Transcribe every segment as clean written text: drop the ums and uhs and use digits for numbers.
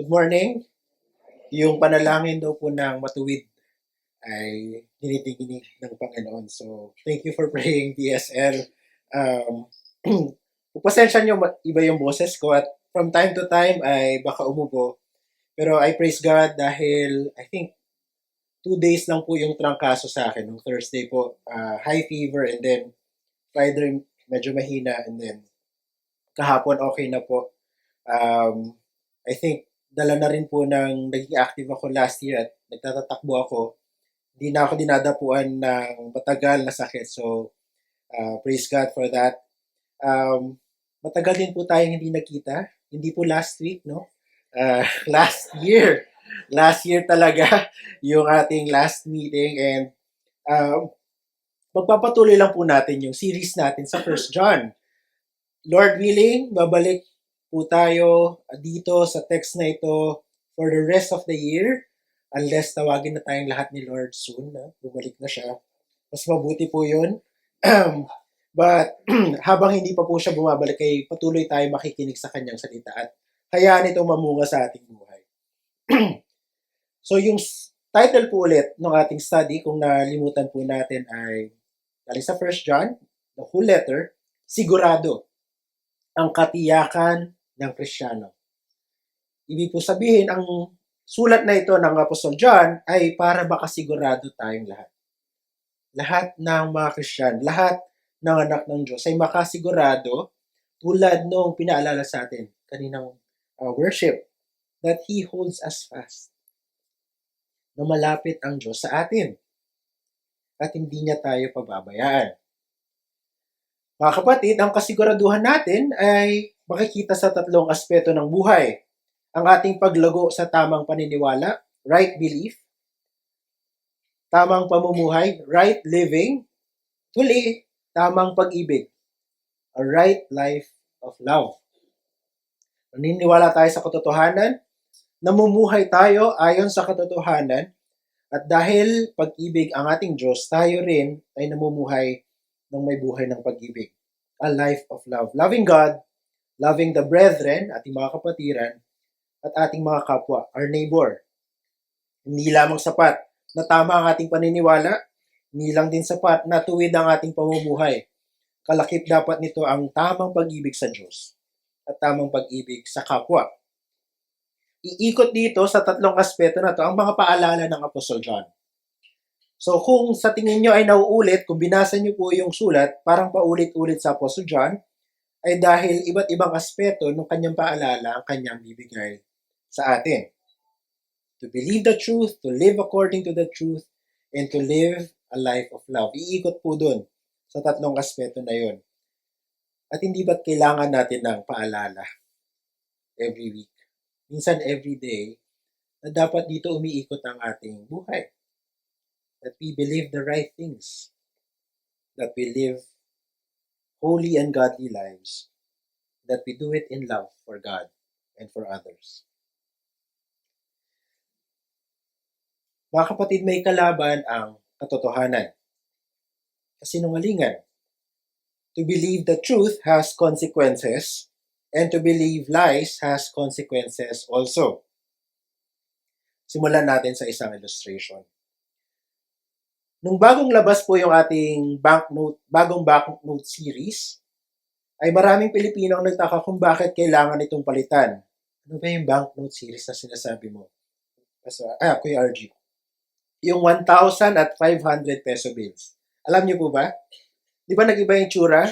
Good morning. Yung panalangin daw po ng matuwid ay dinidinig ng Panginoon. So, thank you for praying, DSL. Um, Pasensya nyo, iba yung boses ko at from time to time ay baka umubo. Pero I praise God dahil I think 2 days lang po yung trangkaso sa akin. Nung Thursday po, high fever and then Friday medyo mahina and then kahapon okay na po. Um, I think dala na rin po ng naging active ako last year at nagtatatakbo ako. Hindi na ako dinadapuan ng matagal na sakit. So, praise God for that. Matagal din po tayong hindi nakita. Hindi po last week, no? Last year. Last year talaga yung ating last meeting and um, magpapatuloy lang po natin yung series natin sa First John. Lord willing, babalik po tayo dito sa text na ito for the rest of the year unless tawagin na tayong lahat ni Lord soon. Bumalik na siya. Mas mabuti po yun. But habang hindi pa po siya bumabalik, ay patuloy tayo makikinig sa kanyang salita at hayaan itong mamunga sa ating buhay. So yung title po ulit ng ating study, kung nalimutan po natin, ay galing sa 1 John, the whole letter, sigurado ang katiyakan ng Kristiyano. Ibig po sabihin, ang sulat na ito ng Apostol John ay para makasigurado tayong lahat. Lahat ng mga Kristiyano, lahat ng anak ng Diyos ay makasigurado tulad nung pinaalala sa atin kaninang worship that He holds us fast. Na malapit ang Diyos sa atin at hindi niya tayo pababayaan. Mga kapatid, ang kasiguraduhan natin ay makikita sa tatlong aspeto ng buhay. Ang ating paglago sa tamang paniniwala, right belief, tamang pamumuhay, right living, huli, tamang pag-ibig, a right life of love. Naniniwala tayo sa katotohanan, namumuhay tayo ayon sa katotohanan, at dahil pag-ibig ang ating Diyos, tayo rin ay namumuhay ng may buhay ng pag-ibig. A life of love. Loving God, loving the brethren, ating mga kapatiran, at ating mga kapwa, our neighbor. Hindi lamang sapat na tama ang ating paniniwala, hindi lang din sapat na tuwid ang ating pamumuhay. Kalakip dapat nito ang tamang pag-ibig sa Diyos at tamang pag-ibig sa kapwa. Iikot dito sa tatlong aspeto na to ang mga paalala ng Apostol John. So kung sa tingin nyo ay nauulit, kung binasa nyo po yung sulat, parang paulit-ulit sa Apostol John, ay dahil iba't ibang aspeto ng kanyang paalala ang kanyang bibigay sa atin. To believe the truth, to live according to the truth, and to live a life of love. Iikot po dun sa tatlong aspeto na yun. At hindi ba't kailangan natin ng paalala every week? Minsan every day, na dapat dito umiikot ang ating buhay. That we believe the right things. That we live holy and godly lives. That we do it in love for God and for others. Mga kapatid, may kalaban ang katotohanan. Kasinungalingan. To believe the truth has consequences, and to believe lies has consequences also. Simulan natin sa isang illustration. Nung bagong labas po yung ating bagong banknote series, ay maraming Pilipino ang nagtaka kung bakit kailangan itong palitan. Ano ba yung banknote series na sinasabi mo? Kuya RG. Yung 1,000 at 500 peso bills. Alam niyo po ba? Di ba nag-iba yung tsura?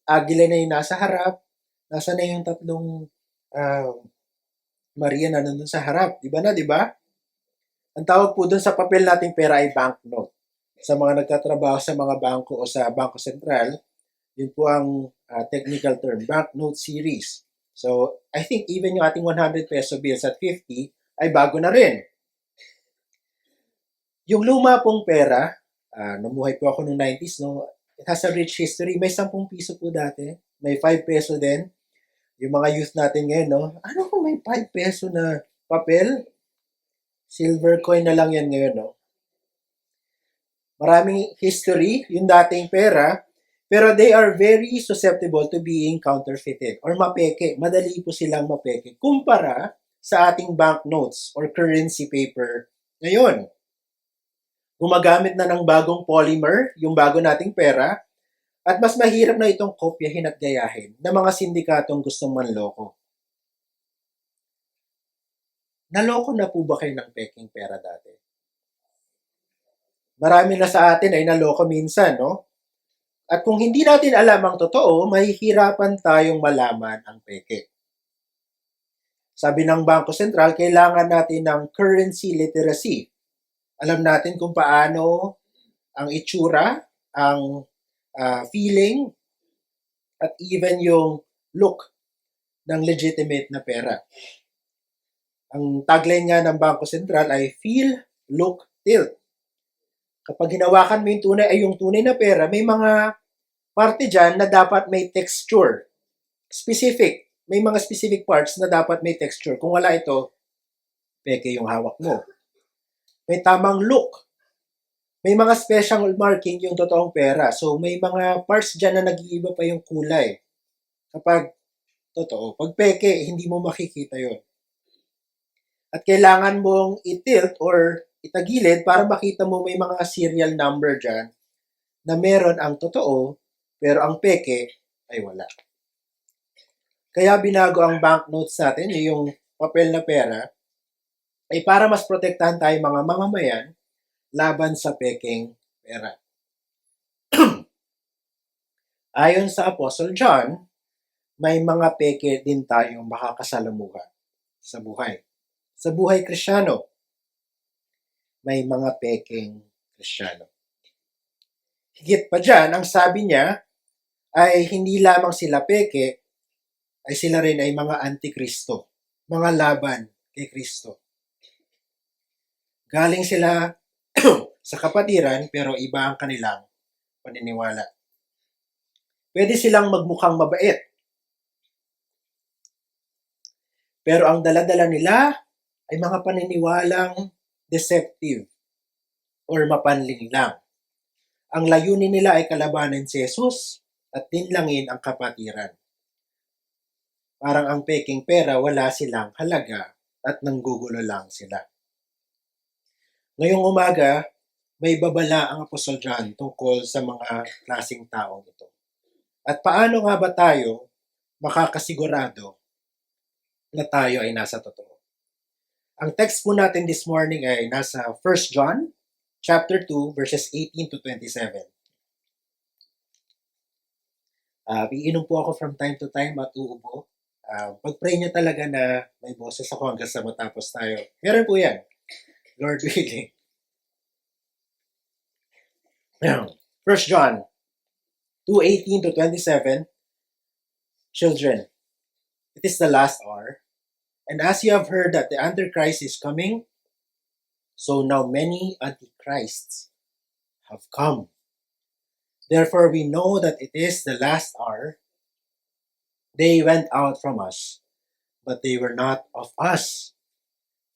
Agila na yung nasa harap. Nasa na yung tatlong Maria na nandun sa harap. Di ba na, di ba? Ang tawag po dun sa papel nating pera ay banknote. Sa mga nagtatrabaho sa mga bangko o sa Bangko Sentral, yun po ang technical term, banknote series. So, I think even yung ating 100 peso bills at 50 ay bago na rin. Yung luma pong pera, namuhay po ako noong 90s, no? It has a rich history. May 10 piso po dati. May 5 peso din. Yung mga youth natin ngayon, no? Ano kung may 5 peso na papel? Silver coin na lang yan ngayon, no? Maraming history, yung dating pera, pero they are very susceptible to being counterfeited or mapeke. Madali po silang mapeke kumpara sa ating banknotes or currency paper ngayon. Gumagamit na ng bagong polymer, yung bago nating pera, at mas mahirap na itong kopyahin at gayahin ng mga sindikatong gustong manloko. Naloko na po ba kayo ng peking pera dati? Marami na sa atin ay naloko minsan, no? At kung hindi natin alam ang totoo, mahihirapan tayong malaman ang peke. Sabi ng Bangko Sentral, kailangan natin ng currency literacy. Alam natin kung paano ang itsura, ang feeling, at even yung look ng legitimate na pera. Ang tagline nga ng Bangko Sentral ay feel, look, tilt. Kapag hinawakan mo yung tunay ay yung tunay na pera, may mga parte dyan na dapat may texture. Specific. May mga specific parts na dapat may texture. Kung wala ito, peke yung hawak mo. May tamang look. May mga special marking yung totoong pera. So, may mga parts dyan na nag-iiba pa yung kulay. Kapag totoo. Pag peke, hindi mo makikita yon. At kailangan mong i-tilt or itagilid para makita mo may mga serial number dyan na meron ang totoo, pero ang peke ay wala. Kaya binago ang banknotes natin, yung papel na pera, ay para mas protektahan tayo mga mamamayan laban sa pekeng pera. Ayon sa Apostle John, may mga peke din tayong makakasalamuha sa buhay. Sa buhay Kristiyano, may mga pekeng Kristiyano. Higit pa dyan, ang sabi niya ay hindi lamang sila peke, ay sila rin ay mga antikristo, mga laban kay Kristo. Galing sila sa kapatiran pero iba ang kanilang paniniwala. Pwede silang magmukhang mabait. Pero ang daladala nila ay mga paniniwalang deceptive or mapanling lang. Ang layunin nila ay kalabanan si Jesus at dinlangin ang kapatiran. Parang ang peking pera, wala silang halaga at nanggugulo lang sila. Ngayong umaga, may babala ang Apostol John tungkol sa mga klaseng taong ito. At paano nga ba tayo makakasigurado na tayo ay nasa totoo? Ang text po natin this morning ay nasa 1 John chapter 2 verses 18 to 27. Iinom po ako from time to time at uubo. Pag-pray niyo talaga na may boses ako hanggang sa matapos tayo. Meron po yan. Lord willing. 1 John 2:18 to 27. Children, it is the last hour. And as you have heard that the Antichrist is coming, so now many Antichrists have come. Therefore we know that it is the last hour. They went out from us, but they were not of us.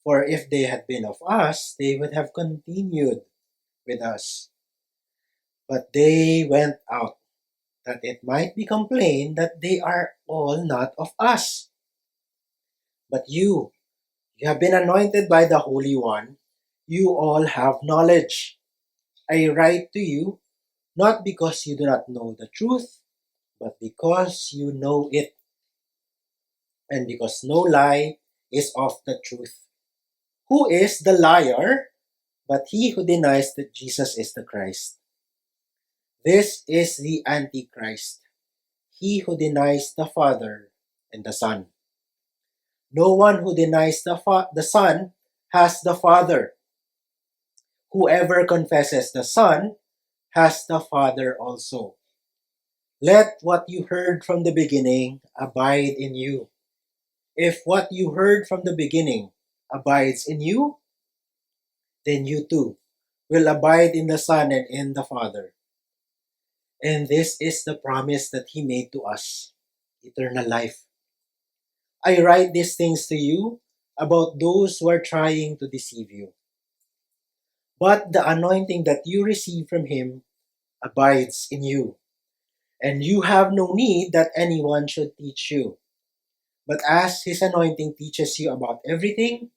For if they had been of us, they would have continued with us. But they went out, that it might become plain that they are all not of us. But you have been anointed by the Holy One. You all have knowledge. I write to you, not because you do not know the truth, but because you know it, and because no lie is of the truth. Who is the liar but he who denies that Jesus is the Christ? This is the Antichrist, he who denies the Father and the Son. No one who denies the Son has the Father. Whoever confesses the Son has the Father also. Let what you heard from the beginning abide in you. If what you heard from the beginning abides in you, then you too will abide in the Son and in the Father. And this is the promise that He made to us, eternal life. I write these things to you about those who are trying to deceive you. But the anointing that you receive from Him abides in you, and you have no need that anyone should teach you. But as His anointing teaches you about everything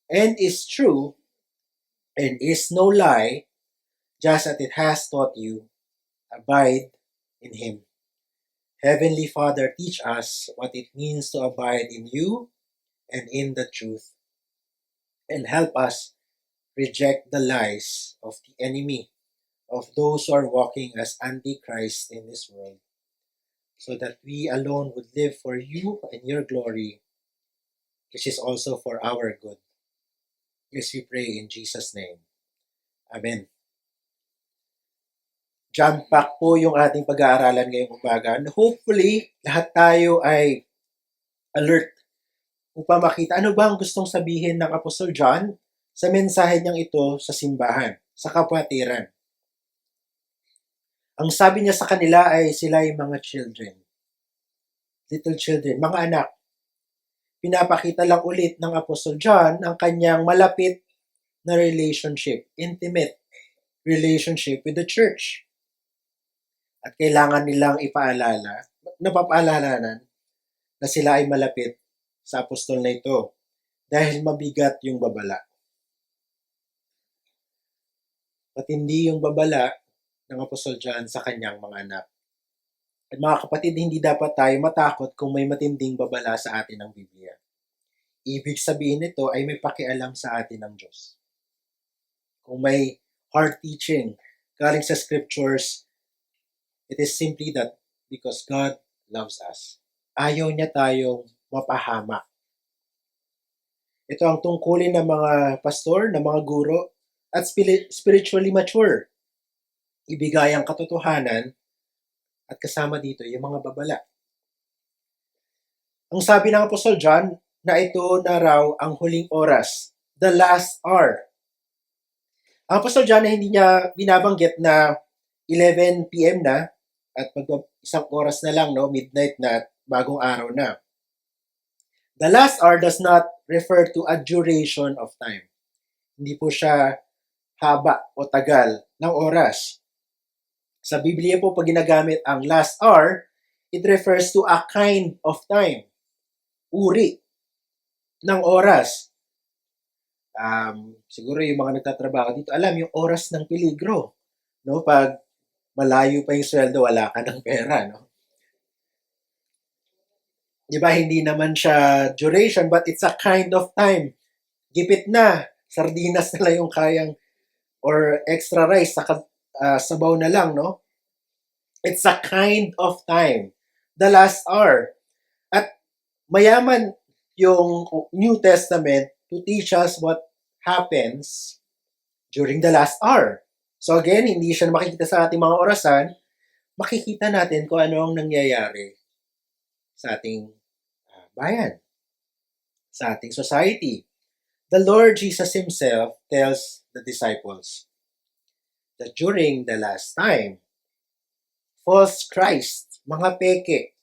and is true and is no lie, just as it has taught you, abide in Him. Heavenly Father, teach us what it means to abide in you and in the truth, and help us reject the lies of the enemy, of those who are walking as antichrist in this world, so that we alone would live for you and your glory, which is also for our good. Yes, we pray in Jesus' name. Amen. Jam-pack po yung ating pag-aaralan ngayong umaga. And hopefully, lahat tayo ay alert upang makita ano ba ang gustong sabihin ng Apostol John sa mensahe niyang ito sa simbahan, sa kapatiran. Ang sabi niya sa kanila ay sila ay mga children. Little children, mga anak. Pinapakita lang ulit ng Apostol John ang kanyang malapit na relationship, intimate relationship with the church. At kailangan nilang napapaalalanan na sila ay malapit sa apostol na ito dahil mabigat yung babala. Matindi yung babala ng Apostol John sa kanyang mga anak. At mga kapatid, hindi dapat tayo matakot kung may matinding babala sa atin ng Biblia. Ibig sabihin nito ay may pakialam sa atin ng Diyos. Kung may hard teaching galing sa scriptures, it is simply that because God loves us. Ayaw niya tayong mapahamak. Ito ang tungkulin ng mga pastor, ng mga guro, at spiritually mature. Ibigay ang katotohanan at kasama dito yung mga babala. Ang sabi ng Apostol John na ito na raw ang huling oras, the last hour. Ang Apostol John na hindi niya binabanggit na 11 p.m. na at isang oras na lang, no, midnight na, bagong araw na. The last hour does not refer to a duration of time. Hindi po siya haba o tagal ng oras. Sa Biblia po, pag ginagamit ang last hour, it refers to a kind of time. Uri ng oras. Siguro yung mga nagtatrabaho dito, alam yung oras ng peligro. No? Pag malayo pa yung sweldo, wala ka ng pera. No? Diba, hindi naman siya duration, but it's a kind of time. Gipit na. Sardinas na lang yung kayang or extra rice, sabaw na lang, no? It's a kind of time. The last hour. At mayaman yung New Testament to teach us what happens during the last hour. So again, hindi siya makikita sa ating mga orasan, makikita natin kung ano ang nangyayari sa ating bayan, sa ating society. The Lord Jesus Himself tells the disciples that during the last time, false Christ, mga peke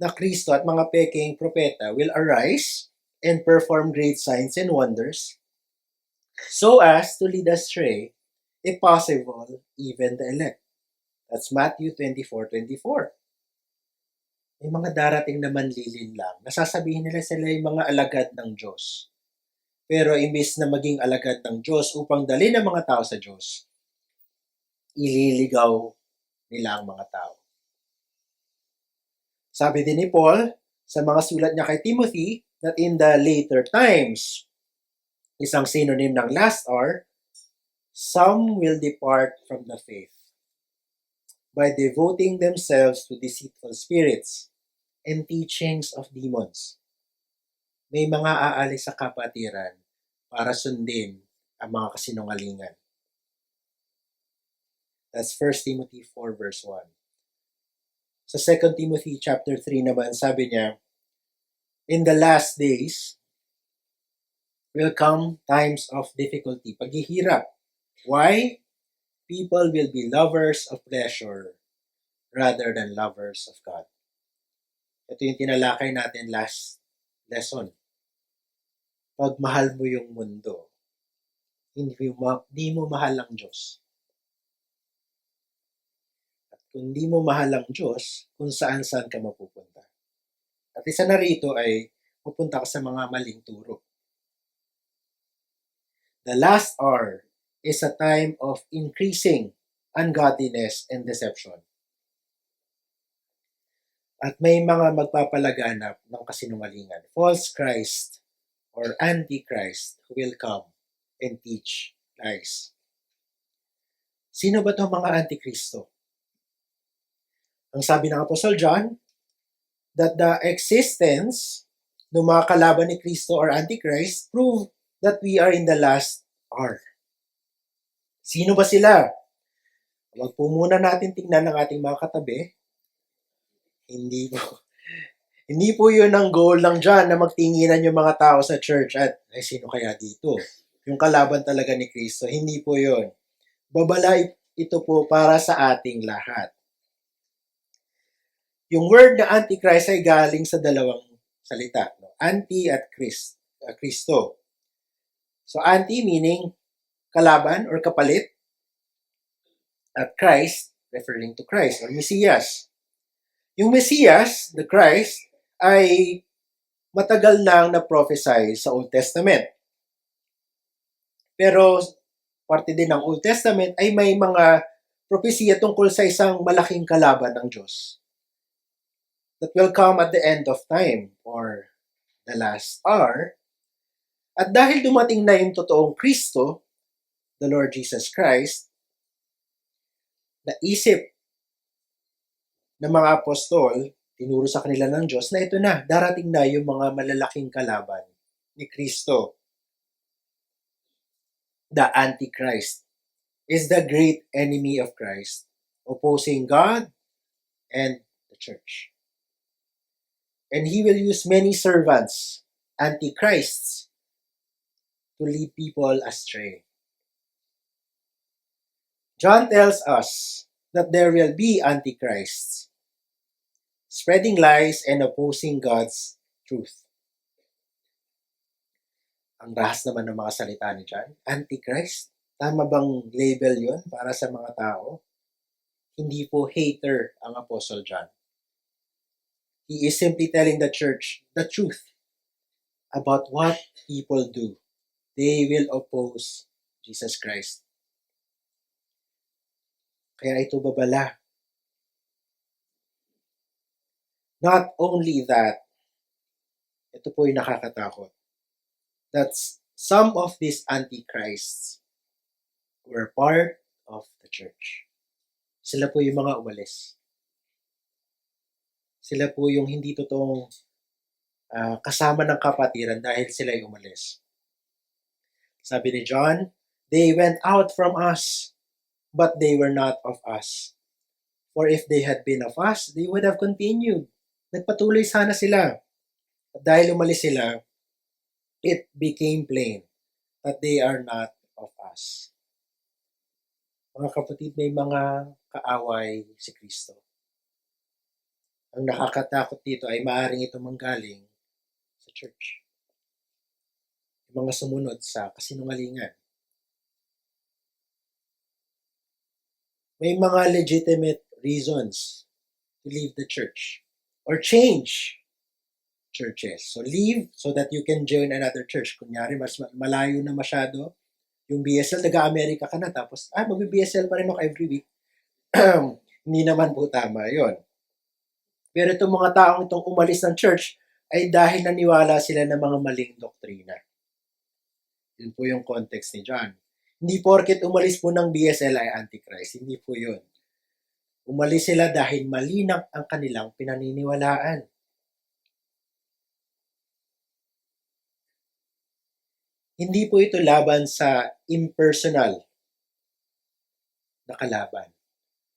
na Kristo at mga peking propeta will arise and perform great signs and wonders so as to lead astray, if possible, even the elect. That's Matthew 24:24. May mga darating na manlilin lang. Nasasabihin nila sila yung mga alagad ng Diyos. Pero imbis na maging alagad ng Diyos upang dalhin ang mga tao sa Diyos, ililigaw nila ang mga tao. Sabi din ni Paul sa mga sulat niya kay Timothy that in the later times, isang synonym ng last hour, some will depart from the faith by devoting themselves to deceitful spirits and teachings of demons. May mga aalis sa kapatiran para sundin ang mga kasinungalingan. That's 1 Timothy 4 verse 1. Sa 2 Timothy chapter 3 naman, sabi niya, in the last days will come times of difficulty, paghihirap. Why? People will be lovers of pleasure rather than lovers of God. Ito yung tinalakay natin last lesson. Pag mahal mo yung mundo, hindi mo mahal ang Diyos. At kung hindi mo mahal ang Diyos, kung saan-saan ka mapupunta. At isa na rito ay pupunta ka sa mga maling turo. The last hour is a time of increasing ungodliness and deception. At may mga magpapalaganap ng kasinungalingan, false Christ or antichrist who will come and teach lies. Sino ba itong mga antikristo? Ang sabi ng Apostle John, that the existence ng mga kalaban ni Kristo or antichrist prove that we are in the last hour. Sino ba sila? Wag po muna natin tingnan ng ating mga katabi. Hindi po yun ang goal lang dyan na magtinginan yung mga tao sa church at ay sino kaya dito? Yung kalaban talaga ni Kristo. Hindi po yun. Babala ito po para sa ating lahat. Yung word na Antichrist ay galing sa dalawang salita. No? Anti at Kristo. So anti meaning kalaban or kapalit. At Christ referring to Christ or Mesias. Yung Mesias, the Christ, ay matagal nang na-prophesy sa Old Testament. Pero parte din ng Old Testament ay may mga propesya tungkol sa isang malaking kalaban ng Diyos that will come at the end of time or the last hour. At dahil dumating na yung totoong Kristo, the Lord Jesus Christ, naisip ng mga apostol, tinuro sa kanila ng Diyos na ito na, darating na yung mga malalaking kalaban ni Kristo. The Antichrist is the great enemy of Christ, opposing God and the church. And he will use many servants, antichrists, to lead people astray. John tells us that there will be antichrists, spreading lies and opposing God's truth. Ang rahas naman ng mga salita ni John, Antichrist. Tama bang label yun para sa mga tao? Hindi po hater ang Apostle John. He is simply telling the church the truth about what people do. They will oppose Jesus Christ. Kaya ito babala. Not only that, ito po yung nakakatakot. That some of these antichrists were part of the church. Sila po yung mga umalis. Sila po yung hindi totoong kasama ng kapatiran dahil sila yung umalis. Sabi ni John, they went out from us, but they were not of us. For if they had been of us, they would have continued. Nagpatuloy sana sila. At dahil umalis sila, it became plain that they are not of us. Mga kapatid, may mga kaaway si Kristo. Ang nakakatakot dito ay maaaring ito manggaling sa church. Yung mga sumunod sa kasinungalingan. May mga legitimate reasons to leave the church or change churches. So leave so that you can join another church. Kunyari, mas malayo na masyado yung BSL, taga-Amerika ka na, tapos, mag-BSL pa rin ako every week. Hindi naman po tama yon. Pero itong mga taong itong umalis ng church ay dahil naniwala sila ng mga maling doktrina. Yun po yung context ni John. Hindi porket umalis po ng BSL ay Antichrist. Hindi po yun. Umalis sila dahil mali ang kanilang pinaniniwalaan. Hindi po ito laban sa impersonal na kalaban.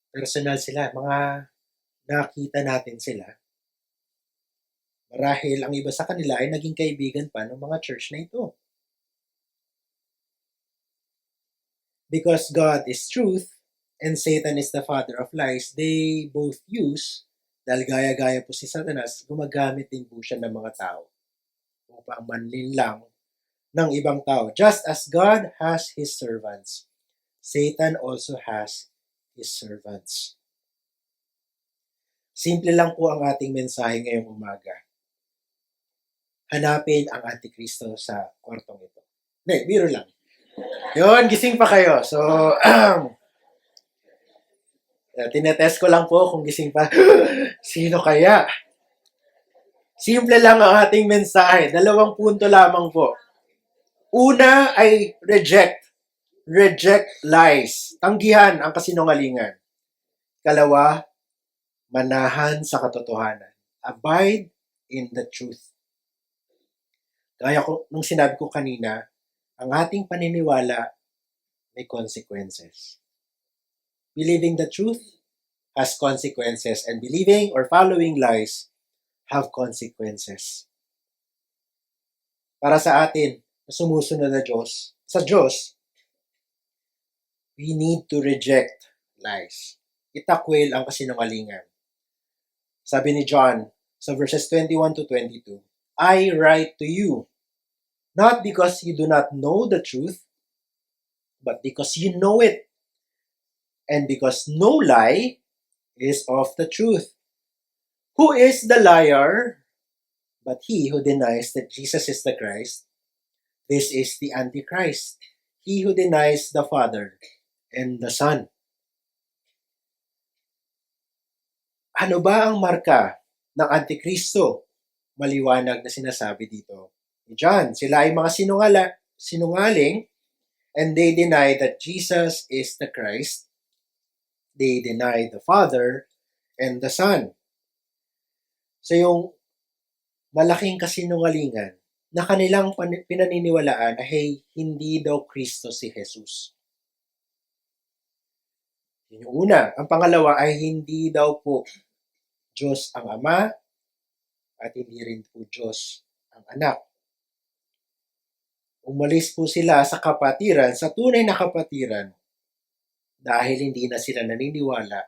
Personal sila. Mga nakita natin sila. Marahil ang iba sa kanila ay naging kaibigan pa ng mga church na ito. Because God is truth and Satan is the father of lies, they both use, dahil gaya-gaya po si Satanas, gumagamit din po siya ng mga tao upang manlinlang ng ibang tao. Just as God has His servants, Satan also has His servants. Simple lang po ang ating mensahe ngayong umaga. hanapin ang Antikristo sa kwartong ito. Hindi, biro lang. Yun, gising pa kayo. So, tinetest ko lang po kung gising pa. Sino kaya? Simple lang ang ating mensahe. 2 punto lamang po. Una ay reject. Reject lies. Tanggihan ang kasinungalingan. Kalawa, manahan sa katotohanan. Abide in the truth. Kaya nung sinabi ko kanina, ang ating paniniwala may consequences. Believing the truth has consequences, and believing or following lies have consequences. Para sa atin, na sumusunod na sa Diyos, we need to reject lies. Itakwil ang kasinungalingan. Sabi ni John sa verses 21 to 22, I write to you, not because you do not know the truth, but because you know it, and because no lie is of the truth. Who is the liar but he who denies that Jesus is the Christ? This is the Antichrist, he who denies the Father and the Son. Ano ba ang marka ng Antikristo? Maliwanag na sinasabi dito ni John. Sila ay mga sinungaling, and they deny that Jesus is the Christ. They deny the Father and the Son. So yung malaking kasinungalingan na kanilang pinaniniwalaan ay hindi daw Kristo si Jesus. Yun yung una. Ang pangalawa ay hindi daw po Diyos ang Ama at hindi rin po Diyos ang Anak. Umalis po sila sa kapatiran, sa tunay na kapatiran, dahil hindi na sila naniniwala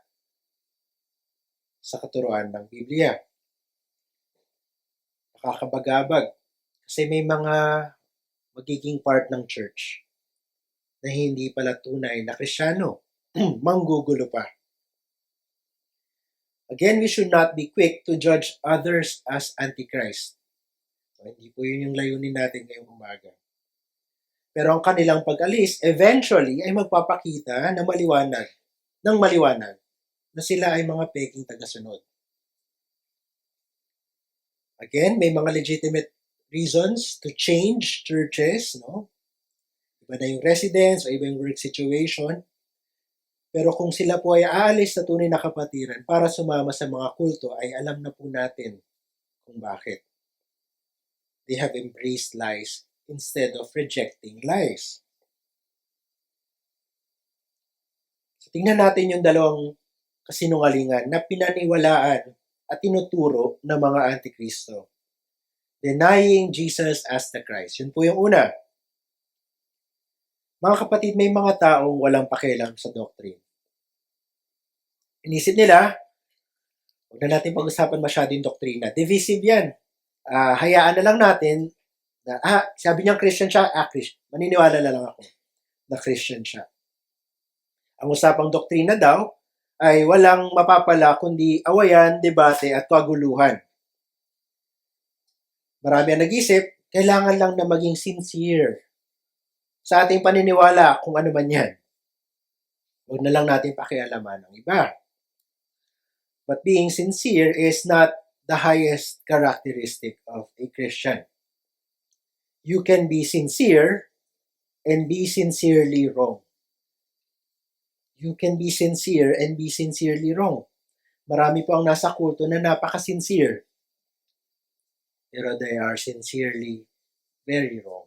sa katuruan ng Biblia. Nakakabagabag kasi may mga magiging part ng church na hindi pala tunay na Kristiyano. Manggugulo pa. Again, we should not be quick to judge others as Antichrist. So, hindi po yun yung layunin natin ngayong umaga. Pero ang kanilang pag-alis, eventually, ay magpapakita ng maliwanag na sila ay mga peking tagasunod. Again, may mga legitimate reasons to change churches, no? Iba na yung residence o iba yung work situation. Pero kung sila po ay aalis sa tunay na kapatiran para sumama sa mga kulto, ay alam na po natin kung bakit. They have embraced lies instead of rejecting lies. So, tingnan natin yung dalawang kasinungalingan na pinaniwalaan at tinuturo ng mga Antikristo. Denying Jesus as the Christ. Yun po yung una. Mga kapatid, may mga taong walang pakialam sa doctrine. Inisip nila, huwag na natin pag-usapan masyado yung doktrina. Divisive yan. Hayaan na lang natin na, sabi niya Christian siya, maniniwala na lang ako na Christian siya. Ang usapang doktrina daw ay walang mapapala kundi awayan, debate at kaguluhan. Marami ang nag-isip, kailangan lang na maging sincere sa ating paniniwala kung ano man yan. Huwag na lang natin pakialaman ng iba. But being sincere is not the highest characteristic of a Christian. You can be sincere and be sincerely wrong. You can be sincere and be sincerely wrong. Marami po ang nasa kulto na napaka-sincere. Pero they are sincerely very wrong.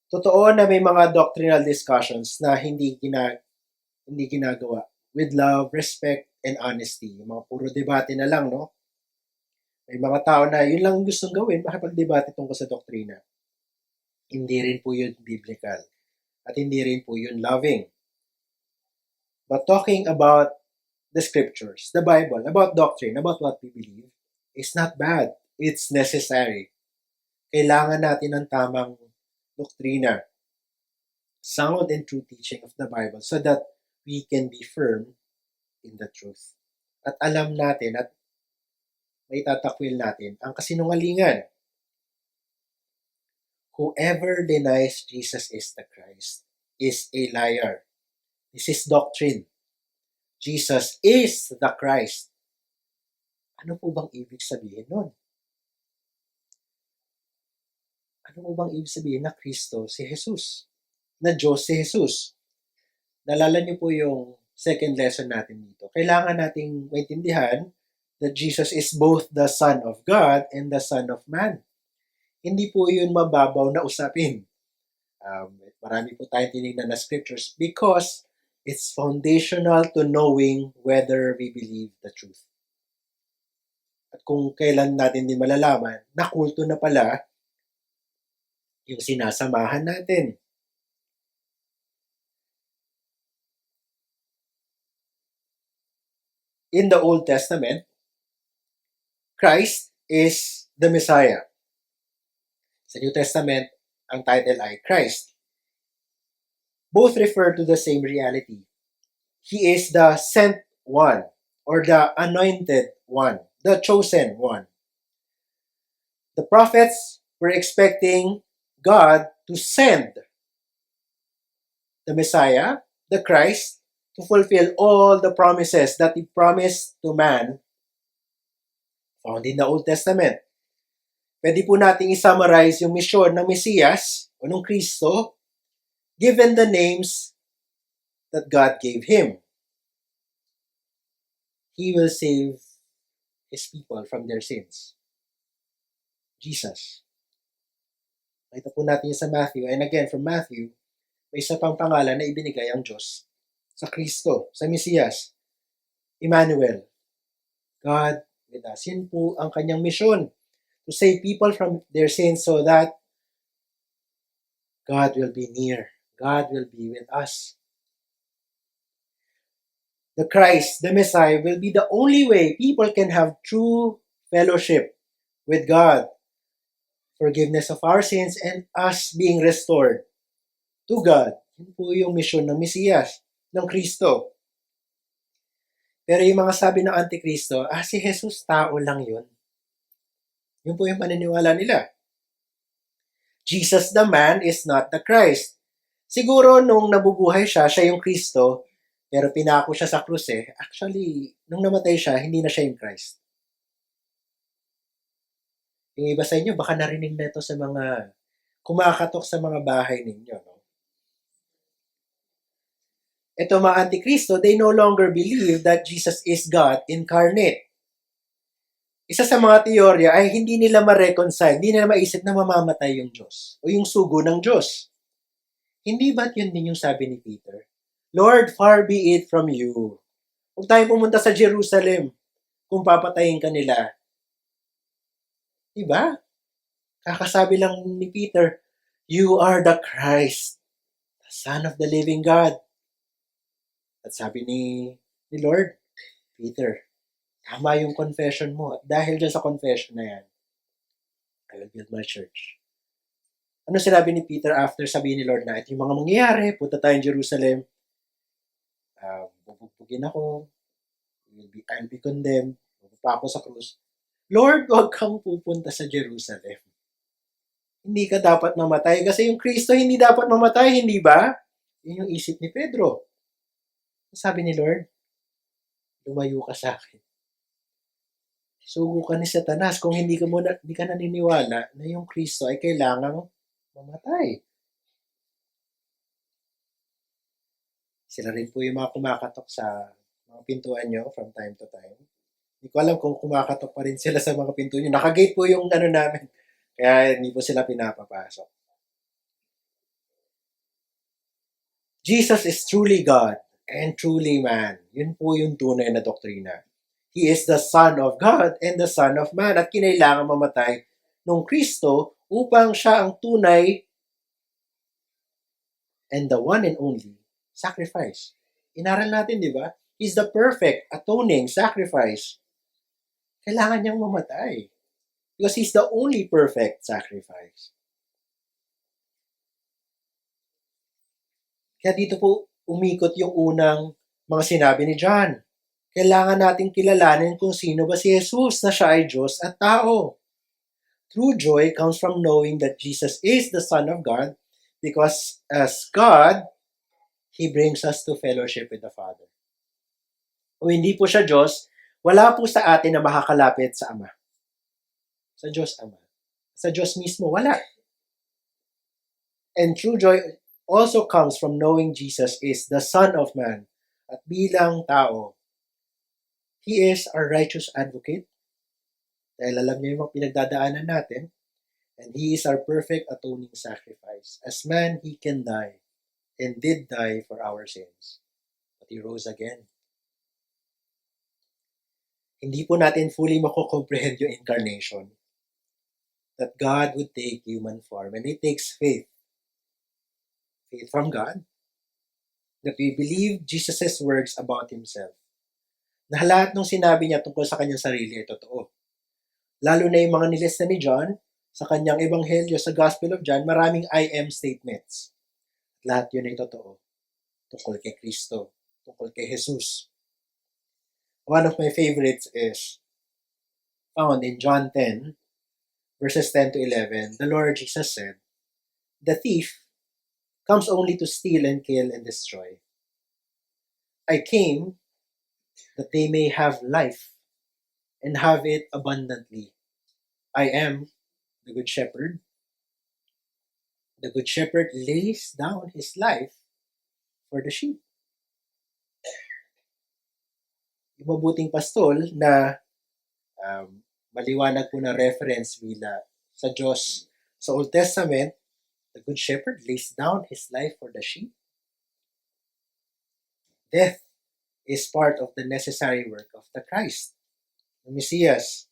Totoo na may mga doctrinal discussions na hindi ginagawa with love, respect, and honesty. Yung mga puro debate na lang, no? May mga tao na yun lang gustong gawin, makipag-debate tungkol sa doktrina. Hindi rin po yun biblical. At hindi rin po yun loving. But talking about the scriptures, the Bible, about doctrine, about what we believe, is not bad. It's necessary. Kailangan natin ng tamang doktrina, sound and true teaching of the Bible so that we can be firm in the truth. At alam natin at may tatakwil natin ang kasinungalingan. Whoever denies Jesus is the Christ is a liar. This is doctrine. Jesus is the Christ. Ano po bang ibig sabihin nun? Ano po bang ibig sabihin na Kristo si Jesus? Na Diyos si Jesus? Nalala niyo po yung second lesson natin dito. Kailangan nating maintindihan that Jesus is both the Son of God and the Son of Man. Hindi po yun mababaw na usapin. Marami po tayong tinignan na scriptures because it's foundational to knowing whether we believe the truth. At kung kailan natin din malalaman, nakulto na pala yung sinasamahan natin. In the Old Testament, Christ is the Messiah. Sa New Testament, ang title ay Christ. Both refer to the same reality. He is the sent one or the anointed one, the chosen one. The prophets were expecting God to send the Messiah, the Christ, to fulfill all the promises that He promised to man found in the Old Testament. Pwede po nating i-summarize yung misyon ng Mesiyas o ng Kristo given the names that God gave Him. He will save His people from their sins. Jesus. Nakita po natin sa Matthew. And again, from Matthew, may isa pang pangalan na ibinigay ang Diyos sa Kristo, sa Mesiyas. Emmanuel. God with us. Yun po ang kanyang misyon. To save people from their sins so that God will be near. God will be with us. The Christ, the Messiah, will be the only way people can have true fellowship with God. Forgiveness of our sins and us being restored to God. Yun po yung misyon ng Mesiyas, ng Kristo. Pero yung mga sabi ng Antikristo, si Jesus tao lang yun. Yun po yung paniniwala nila. Jesus the man is not the Christ. Siguro nung nabubuhay siya yung Kristo, pero pinako siya sa krus Actually, nung namatay siya, hindi na siya yung Christ. Yung iba sa inyo, baka narinig na ito sa mga kumakatok sa mga bahay ninyo. No? Ito mga Antikristo, they no longer believe that Jesus is God incarnate. Isa sa mga teorya ay hindi nila ma-reconcile, hindi nila maisip na mamamatay yung Diyos o yung sugo ng Diyos. Hindi ba't yun din yung sabi ni Peter? Lord, far be it from you. Huwag tayong pumunta sa Jerusalem kung papatayin ka nila. Diba? Kakasabi lang ni Peter, you are the Christ, the Son of the living God. At sabi ni Lord, Peter, tama yung confession mo. At dahil dyan sa confession na yan, I will build my church. Ano sinabi ni Peter after sabihin ni Lord na ito yung mga mangyayari, punta tayong Jerusalem, bubugin ako, I'll be condemned, pupunta ako sa krus. Lord, huwag kang pupunta sa Jerusalem. Hindi ka dapat mamatay kasi yung Kristo hindi dapat mamatay, hindi ba? Yun yung isip ni Pedro. Sabi ni Lord, lumayo ka sa akin. Sugo ka ni Satanas kung hindi ka naniniwala na yung Kristo ay kailangang mamatay. Sila rin po yung mga kumakatok sa mga pintuan nyo from time to time. Hindi ko alam kung kumakatok pa rin sila sa mga pinto nyo. Nakagate po yung namin. Kaya hindi po sila pinapapasok. Jesus is truly God and truly man. Yun po yung tunay na doktrina. He is the Son of God and the Son of Man. At kinailangan mamatay nung Kristo upang siya ang tunay and the one and only sacrifice. Inaral natin, di ba? He's the perfect atoning sacrifice. Kailangan niyang mamatay. Because He's the only perfect sacrifice. Kaya dito po umikot yung unang mga sinabi ni John. Kailangan nating kilalanin kung sino ba si Jesus na siya ay Diyos at tao. True joy comes from knowing that Jesus is the Son of God because as God, He brings us to fellowship with the Father. Kung hindi po siya Diyos, wala po sa atin na makakalapit sa Ama. Sa Diyos Ama. Sa Diyos mismo, wala. And true joy also comes from knowing Jesus is the Son of Man. At bilang tao, He is our righteous advocate. Dahil alam niya yung mga pinagdadaanan natin. And He is our perfect atoning sacrifice. As man, He can die and did die for our sins. But He rose again. Hindi po natin fully mako-comprehend yung incarnation. That God would take human form. And it takes faith. Faith from God. That we believe Jesus' words about Himself. Na lahat ng sinabi niya tungkol sa kanyang sarili ay totoo. Lalo na yung mga nilista ni John sa kanyang ebanghelyo sa Gospel of John, maraming I am statements. Lahat yun ay totoo. Tungkol kay Kristo, tungkol kay Jesus. One of my favorites is found in John 10, verses 10 to 11. The Lord Jesus said, "The thief comes only to steal and kill and destroy. I came that they may have life and have it abundantly. I am the good shepherd. The good shepherd lays down his life for the sheep." Yung mabuting pastol na maliwanag po na reference bila sa Diyos sa Old Testament, the good shepherd lays down his life for the sheep. Death is part of the necessary work of the Christ, the Messias.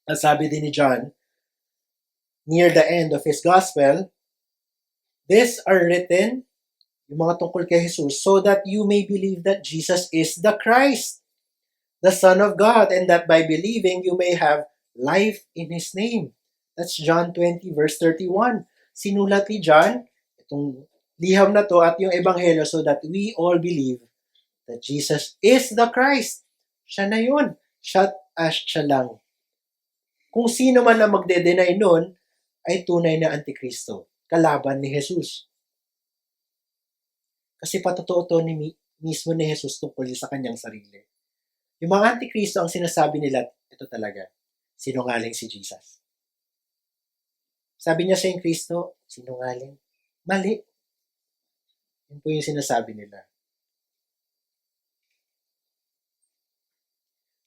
Ang sabi din ni John, near the end of his gospel, these are written, yung mga tungkol kay Jesus, so that you may believe that Jesus is the Christ, the Son of God, and that by believing you may have life in His name. That's John 20 verse 31. Sinulat ni John, itong liham na to at yung ebanghelyo so that we all believe that Jesus is the Christ. Siya na yun. Siya lang. Kung sino man na magde-deny nun, ay tunay na antikristo. Kalaban ni Jesus. Kasi patotoo to mismo ni Jesus tungkol sa kanyang sarili. Yung mga antikristo, ang sinasabi nila, ito talaga, sinungaling si Jesus. Sabi niya sa yung Kristo, sinungaling. Mali. Yun po yung sinasabi nila.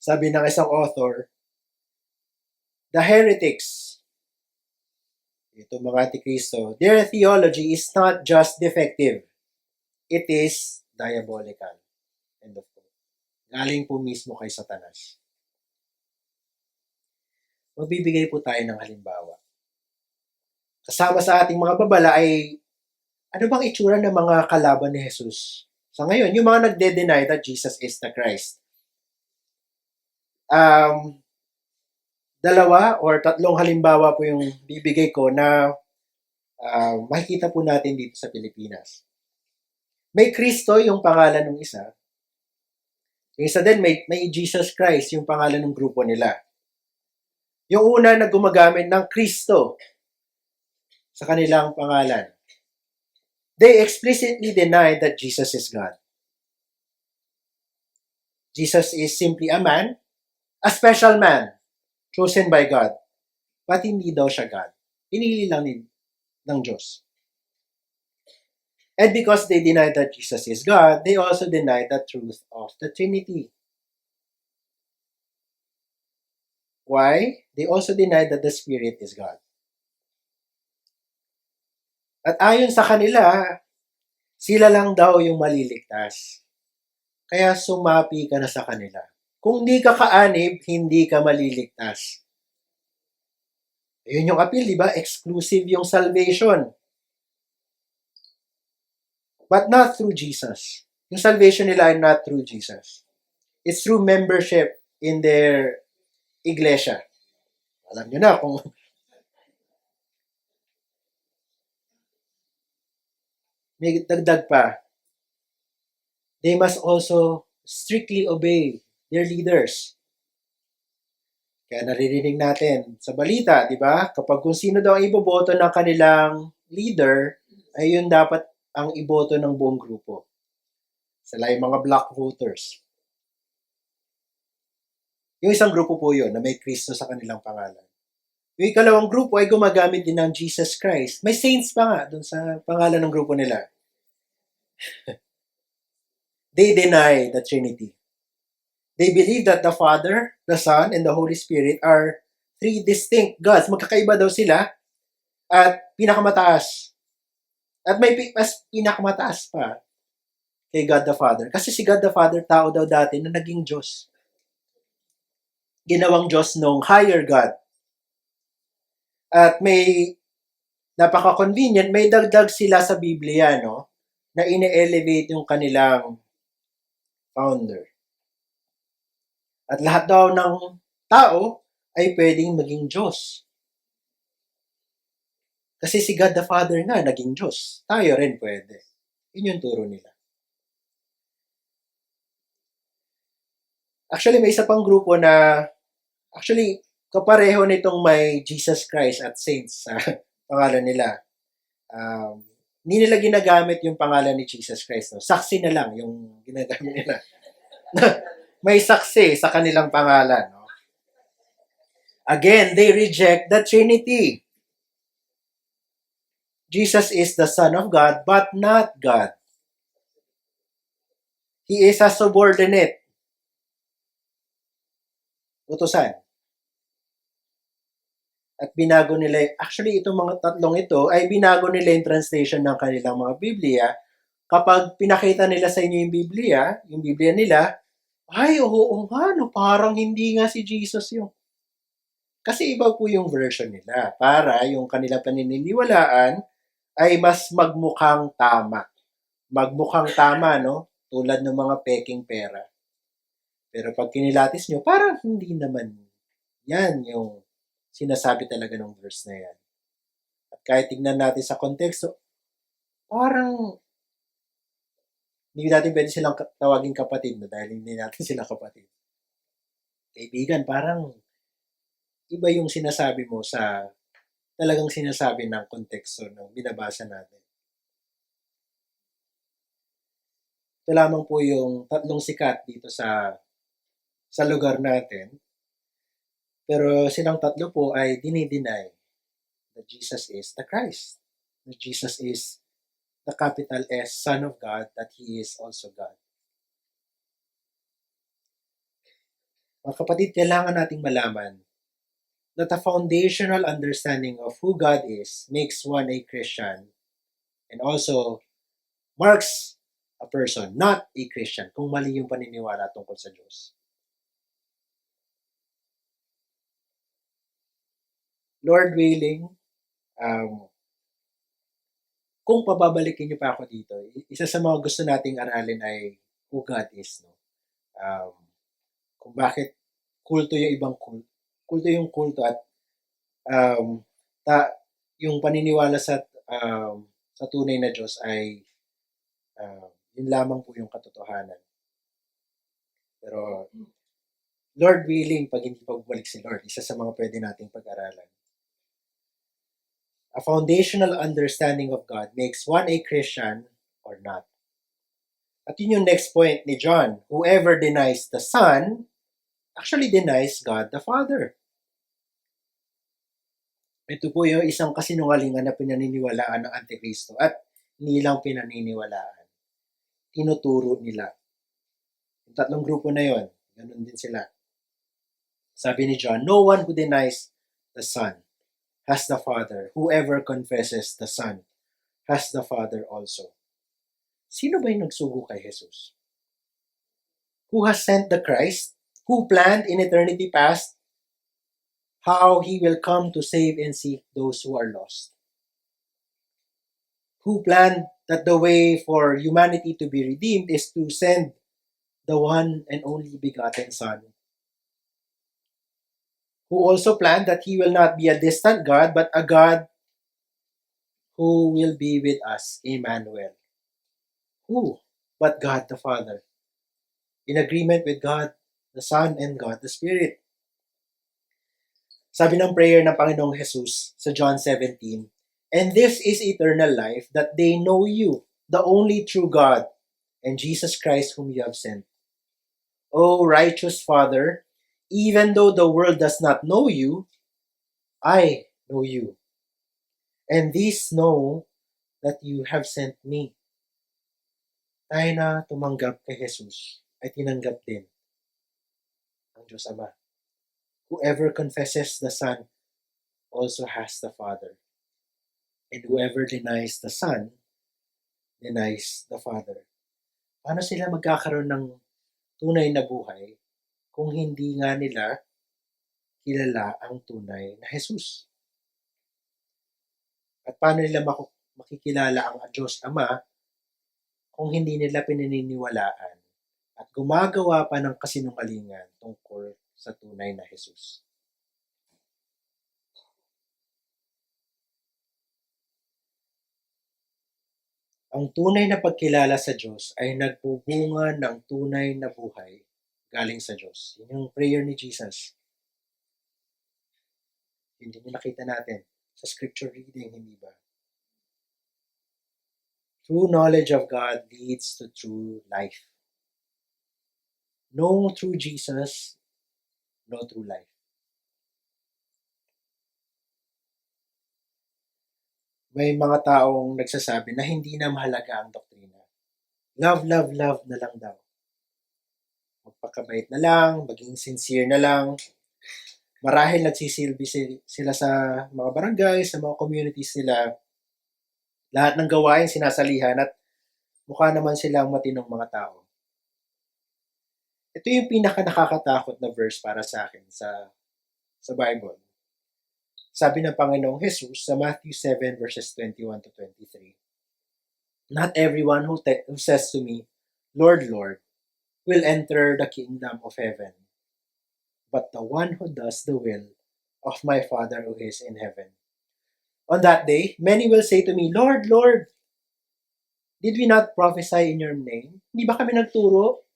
Sabi ng isang author, the heretics, itong mga antikristo, their theology is not just defective. It is diabolical. End of quote. Galing po mismo kay Satanas. Magbibigay po tayo ng halimbawa. Kasama sa ating mga babala ay ano bang itsura ng mga kalaban ni Jesus? So ngayon, yung mga nagde-deny that Jesus is the Christ. Dalawa or tatlong halimbawa po yung bibigay ko na makikita po natin dito sa Pilipinas. May Kristo yung pangalan ng isa. Yung isa din, may Jesus Christ yung pangalan ng grupo nila. Yung una na gumagamit ng Kristo sa kanilang pangalan. They explicitly deny that Jesus is God. Jesus is simply a man, a special man, chosen by God. But hindi daw siya God. Pinili lang ng Diyos. And because they deny that Jesus is God, they also deny the truth of the Trinity. Why? They also deny that the Spirit is God. At ayon sa kanila, sila lang daw yung maliligtas. Kaya sumapi ka na sa kanila. Kung di ka kaanib, hindi ka maliligtas. Ayun yung appeal, di ba? Exclusive yung salvation. But not through Jesus. Yung salvation nila ay not through Jesus. It's through membership in their iglesia. Alam nyo na kung may dagdag pa. They must also strictly obey their leaders. Kaya naririnig natin sa balita, di ba? Kapag kung sino daw ang iboboto ng kanilang leader, ay yun dapat ang iboto ng buong grupo. Sila yung mga black voters. Yung isang grupo po yun na may Kristo sa kanilang pangalan. Yung ikalawang grupo ay gumagamit din ng Jesus Christ. May saints pa nga dun sa pangalan ng grupo nila. They deny the Trinity. They believe that the Father, the Son, and the Holy Spirit are three distinct gods. Magkakaiba daw sila at pinakamataas. At may mas pinakamataas pa kay God the Father. Kasi si God the Father, tao daw dati na naging Diyos. Ginawang Diyos nung higher God. At may napaka-convenient, may dagdag sila sa Biblia, no? Na ine-elevate yung kanilang founder. At lahat daw ng tao ay pwedeng maging Diyos. Kasi si God the Father nga naging Diyos. Tayo rin pwede. Yun yung turo nila. Actually, may isa pang grupo na actually kapareho nitong may Jesus Christ at Saints sa pangalan nila. Hindi nila ginagamit yung pangalan ni Jesus Christ. No? Saksi na lang yung ginagamit nila. May saksi sa kanilang pangalan. No? Again, they reject the Trinity. Jesus is the Son of God, but not God. He is a subordinate. Utusan. At binago nila, actually itong mga tatlong ito, ay binago nila yung translation ng kanilang mga Biblia. Kapag pinakita nila sa inyo yung Biblia nila, ay, oo nga, no, parang hindi nga si Jesus yung. Kasi iba po yung version nila para yung kanilang paniniwalaan ay mas magmukhang tama. Magmukhang tama, no? Tulad ng mga peking pera. Pero pag kinilatis nyo, parang hindi naman yan yung sinasabi talaga ng verse na yan. At kahit tignan natin sa konteksto, parang hindi natin pwede silang tawagin kapatid no, dahil hindi natin sila kapatid. Kaibigan, parang iba yung sinasabi mo sa talagang sinasabi ng konteksto ng binabasa natin. Ito lamang po yung tatlong sikat dito sa lugar natin. Pero silang tatlo po ay dinideny that Jesus is the Christ. That Jesus is the capital S, Son of God, that He is also God. Mga kapatid, kailangan nating malaman that a foundational understanding of who God is makes one a Christian and also marks a person, not a Christian, kung mali yung paniniwala tungkol sa Diyos. Lord willing, kung pababalikin niyo pa ako dito, isa sa mga gusto nating aralin ay who God is. No? Kung bakit kulto yung ibang kulto. Kulto yung kulto at yung paniniwala sa tunay na Diyos ay yun lamang po yung katotohanan. Pero Lord willing, pag hindi pa bumalik si Lord, isa sa mga pwede nating pag-aralan. A foundational understanding of God makes one a Christian or not. At yun yung next point ni John. Whoever denies the Son actually denies God the Father. Ito po yung isang kasinungalingan na pinaniniwalaan ng Antikristo at hindi lang pinaniniwalaan. Tinuturo nila. Yung tatlong grupo na yon, ganun din sila. Sabi ni John, no one who denies the Son has the Father. Whoever confesses the Son has the Father also. Sino ba yung nagsugo kay Jesus? Who has sent the Christ? Who planned in eternity past how He will come to save and seek those who are lost? Who planned that the way for humanity to be redeemed is to send the one and only begotten Son? Who also planned that He will not be a distant God, but a God who will be with us, Emmanuel. Who but God the Father? in agreement with God the Son and God the Spirit. Sabi ng prayer ng Panginoong Jesus sa John 17, "And this is eternal life, that they know you, the only true God, and Jesus Christ whom you have sent. O righteous Father, even though the world does not know you, I know you. And these know that you have sent me." Tayo na tumanggap kay Jesus ay tinanggap din ang Diyos Ama. Whoever confesses the Son also has the Father. And whoever denies the Son denies the Father. Paano sila magkakaroon ng tunay na buhay kung hindi nga nila kilala ang tunay na Jesus? At paano nila makikilala ang Diyos Ama kung hindi nila pinaniniwalaan at gumagawa pa ng kasinungalingan tungkol sa tunay na Jesus? Ang tunay na pagkilala sa Diyos ay nagbubunga ng tunay na buhay galing sa Diyos. Yun yung prayer ni Jesus. Hindi nyo nakita natin sa scripture reading, hindi ba? True knowledge of God leads to true life. No true Jesus, no true life. May mga taong nagsasabi na hindi na mahalaga ang doktrina. Love, love, love na lang daw. Magpakabait na lang, maging sincere na lang. Marahil nagsisilbi sila sa mga barangay, sa mga communities nila. Lahat ng gawain sinasalihan at mukha naman silang matinong mga tao. Ito yung pinaka nakakatakot na verse para sa akin sa Bible. Sabi ng Panginoong Jesus sa Matthew 7 verses 21 to 23, "Not everyone who says to me, Lord, Lord, will enter the kingdom of heaven, but the one who does the will of my Father who is in heaven. On that day, many will say to me, Lord, Lord, did we not prophesy in your name? Hindi ba kami nagturo?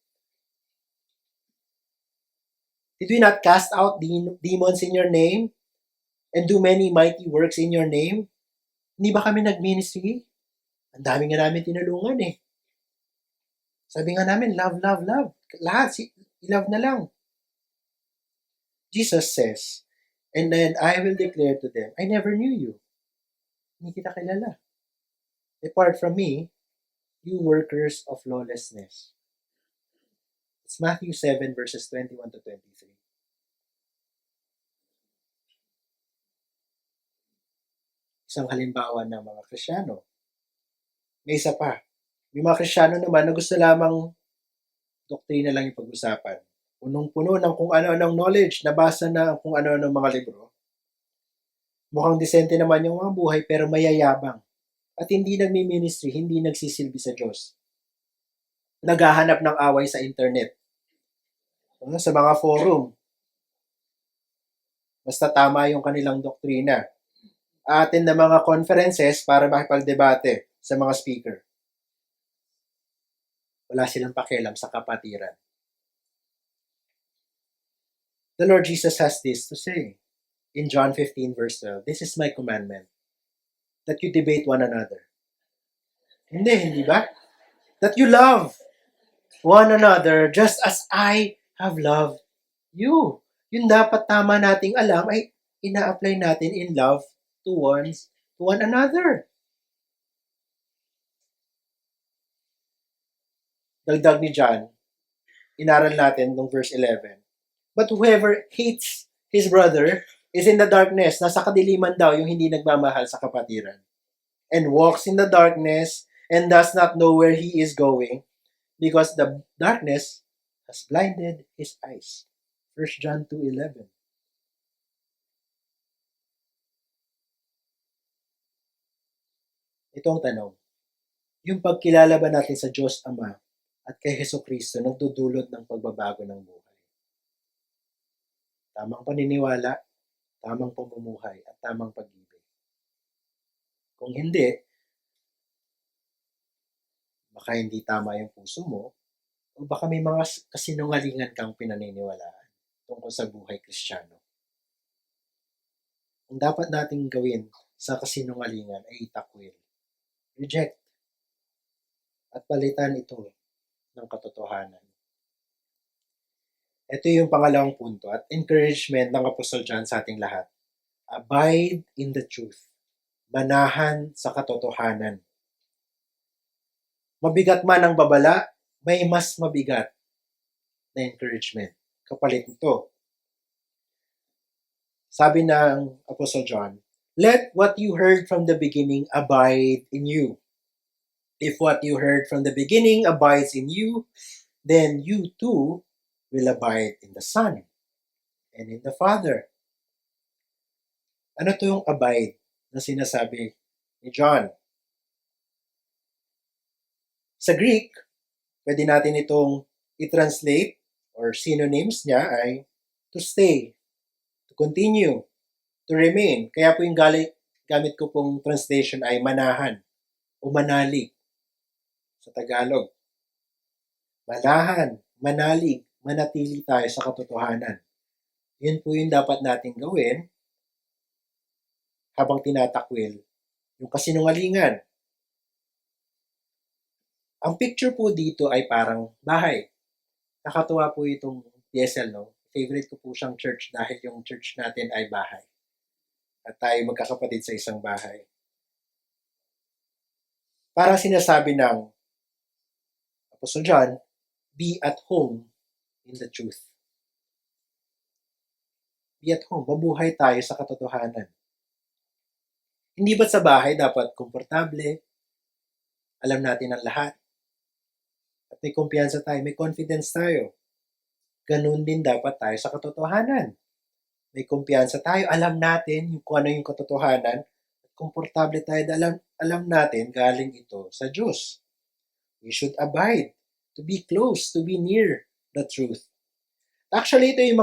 Did we not cast out demons in your name and do many mighty works in your name? Hindi ba kami nag-ministry? Ang dami nga namin tinulungan eh. Sabi nga namin, love, love, love. Lahat, love na lang. Jesus says, "And then I will declare to them, I never knew you." Hindi kita kilala. Depart from me, you workers of lawlessness. It's Matthew 7 verses 21 to 23. Isang halimbawa ng mga Kristiyano. May isa pa. May mga Kristiyano naman na gusto lamang doktrina lang yung pag-usapan. Punong-puno ng kung ano-anong knowledge, nabasa na kung ano-anong mga libro. Mukhang disente naman yung mga buhay pero mayayabang. At hindi nagmi-ministry, hindi nagsisilbi sa Diyos. Naghahanap ng away sa internet. Sa mga forum. Basta tama yung kanilang doktrina. Atin na mga conferences para makipagdebate sa mga speaker. Wala silang pakialam sa kapatiran. The Lord Jesus has this to say in John 15 verse 12, "This is my commandment, that you debate one another." Hindi ba? That you love one another just as I have loved you. Yun dapat tama nating alam ay ina-apply natin in love to one another. Dagdag ni John, inaral natin nung verse 11. "But whoever hates his brother is in the darkness." Nasa kadiliman daw yung hindi nagmamahal sa kapatiran. "And walks in the darkness and does not know where he is going because the darkness has blinded his eyes." 1 John 2:11. Ito ang tanong. Yung pagkilala ba natin sa Diyos Ama at kay Hesukristo nagdudulot ng pagbabago ng buhay? Tamang paniniwala, tamang pamumuhay, at tamang pag-ibig. Kung hindi, baka hindi tama yung puso mo, O baka may mga kasinungalingan kang pinaniniwalaan tungkol sa buhay Kristiyano. Ang dapat nating gawin sa kasinungalingan ay itakwil, reject, at palitan ito ng katotohanan. Ito yung pangalawang punto at encouragement ng Apostol John sa ating lahat. Abide in the truth. Manahan sa katotohanan. Mabigat man ang babala, may mas mabigat na encouragement. Kapalit nito. Sabi ng Apostle John, let what you heard from the beginning abide in you. If what you heard from the beginning abides in you, then you too will abide in the Son and in the Father. Ano to yung abide na sinasabi ni John? Sa Greek, pwede natin itong i-translate or synonyms niya ay to stay, to continue, to remain. Kaya po yung gamit ko pong translation ay manahan o manalig sa Tagalog. Manahan, manalig, manatili tayo sa katotohanan. Yun po yung dapat nating gawin habang tinatakwil yung kasinungalingan. Ang picture po dito ay parang bahay. Nakatuwa po itong PSL, no? Favorite ko po siyang church dahil yung church natin ay bahay. At tayo magkakapatid sa isang bahay. Parang sinasabi ng Apostle John, be at home in the truth. Be at home. Mabuhay tayo sa katotohanan. Hindi ba't sa bahay dapat komportable? Alam natin ang lahat. At may kumpiyansa tayo, may confidence tayo. Ganun din dapat tayo sa katotohanan. May kumpiyansa tayo, alam natin kung ano yung katotohanan, at komportable tayo, alam natin galing ito sa Diyos. We should abide, to be close, to be near the truth. Actually, ito yung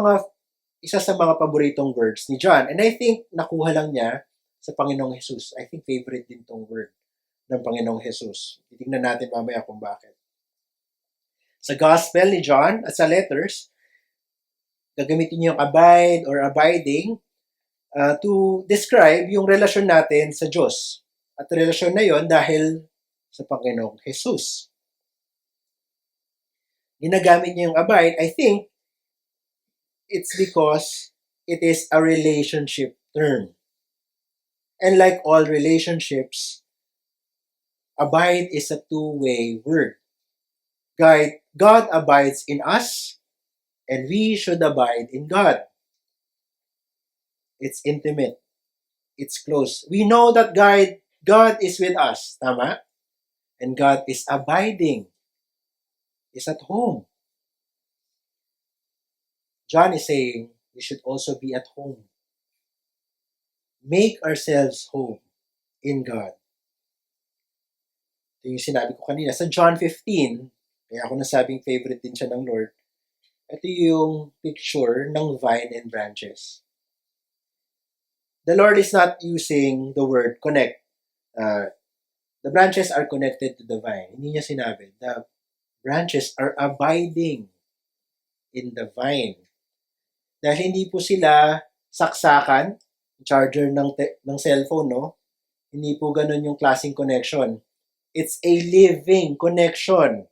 isa sa mga paboritong words ni John. And I think nakuha lang niya sa Panginoong Jesus. I think favorite din tong word ng Panginoong Jesus. Titingnan natin mamaya kung bakit. Sa Gospel ni John at sa letters, gagamitin niyo yung abide or abiding to describe yung relasyon natin sa Diyos. At relasyon na yon dahil sa Panginoong Jesus. Ginagamit niya yung abide, I think, it's because it is a relationship term. And like all relationships, abide is a two-way word. God abides in us, and we should abide in God. It's intimate. It's close. We know that God is with us, tama? And God is abiding, is at home. John is saying we should also be at home. Make ourselves home in God. Ito yung sinabi ko kanina. Sa John 15, kaya ako nasabing favorite din siya ng Lord, ito yung picture ng vine and branches. The Lord is not using the word connect. The branches are connected to the vine. Hindi niya sinabi. The branches are abiding in the vine. Dahil hindi po sila saksakan, charger ng cellphone, no? Hindi po ganun yung klaseng connection. It's a living connection.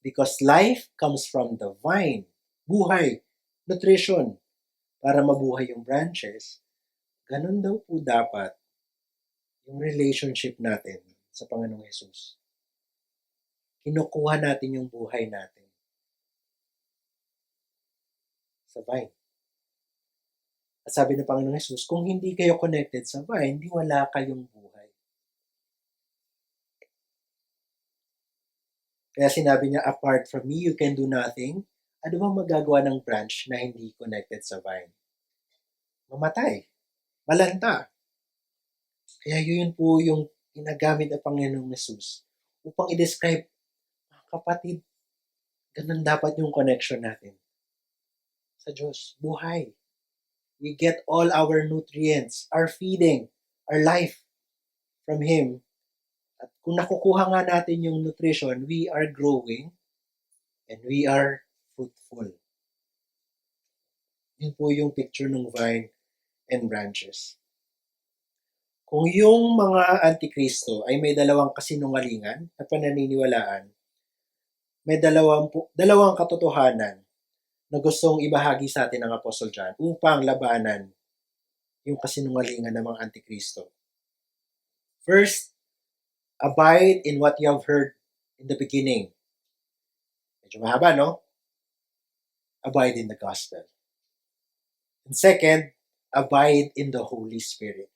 Because life comes from the vine. Buhay, nutrition. Para mabuhay yung branches, ganun daw po dapat yung relationship natin sa Panginoong Jesus. Kinukuha natin yung buhay natin sa vine. At sabi ng Panginoong Jesus, kung hindi kayo connected sa vine, hindi wala kayong buhay. Kaya sinabi niya, apart from me, you can do nothing. Ano bang magagawa ng branch na hindi connected sa vine? Mamatay. Malanta. Kaya yun po yung ginagamit ng Panginoong Jesus upang i-describe, mga kapatid, ganun dapat yung connection natin sa Diyos. Buhay. We get all our nutrients, our feeding, our life from Him. At kung nakukuha nga natin yung nutrition, we are growing and we are fruitful. Yun po yung picture ng vine and branches. Kung yung mga antikristo ay may dalawang kasinungalingan na pananiniwalaan, may dalawang katotohanan na gustong ibahagi sa atin ng Apostle John upang labanan yung kasinungalingan ng mga antikristo. First, abide in what you have heard in the beginning. Medyo mahaba, no? Abide in the gospel. And second, abide in the Holy Spirit.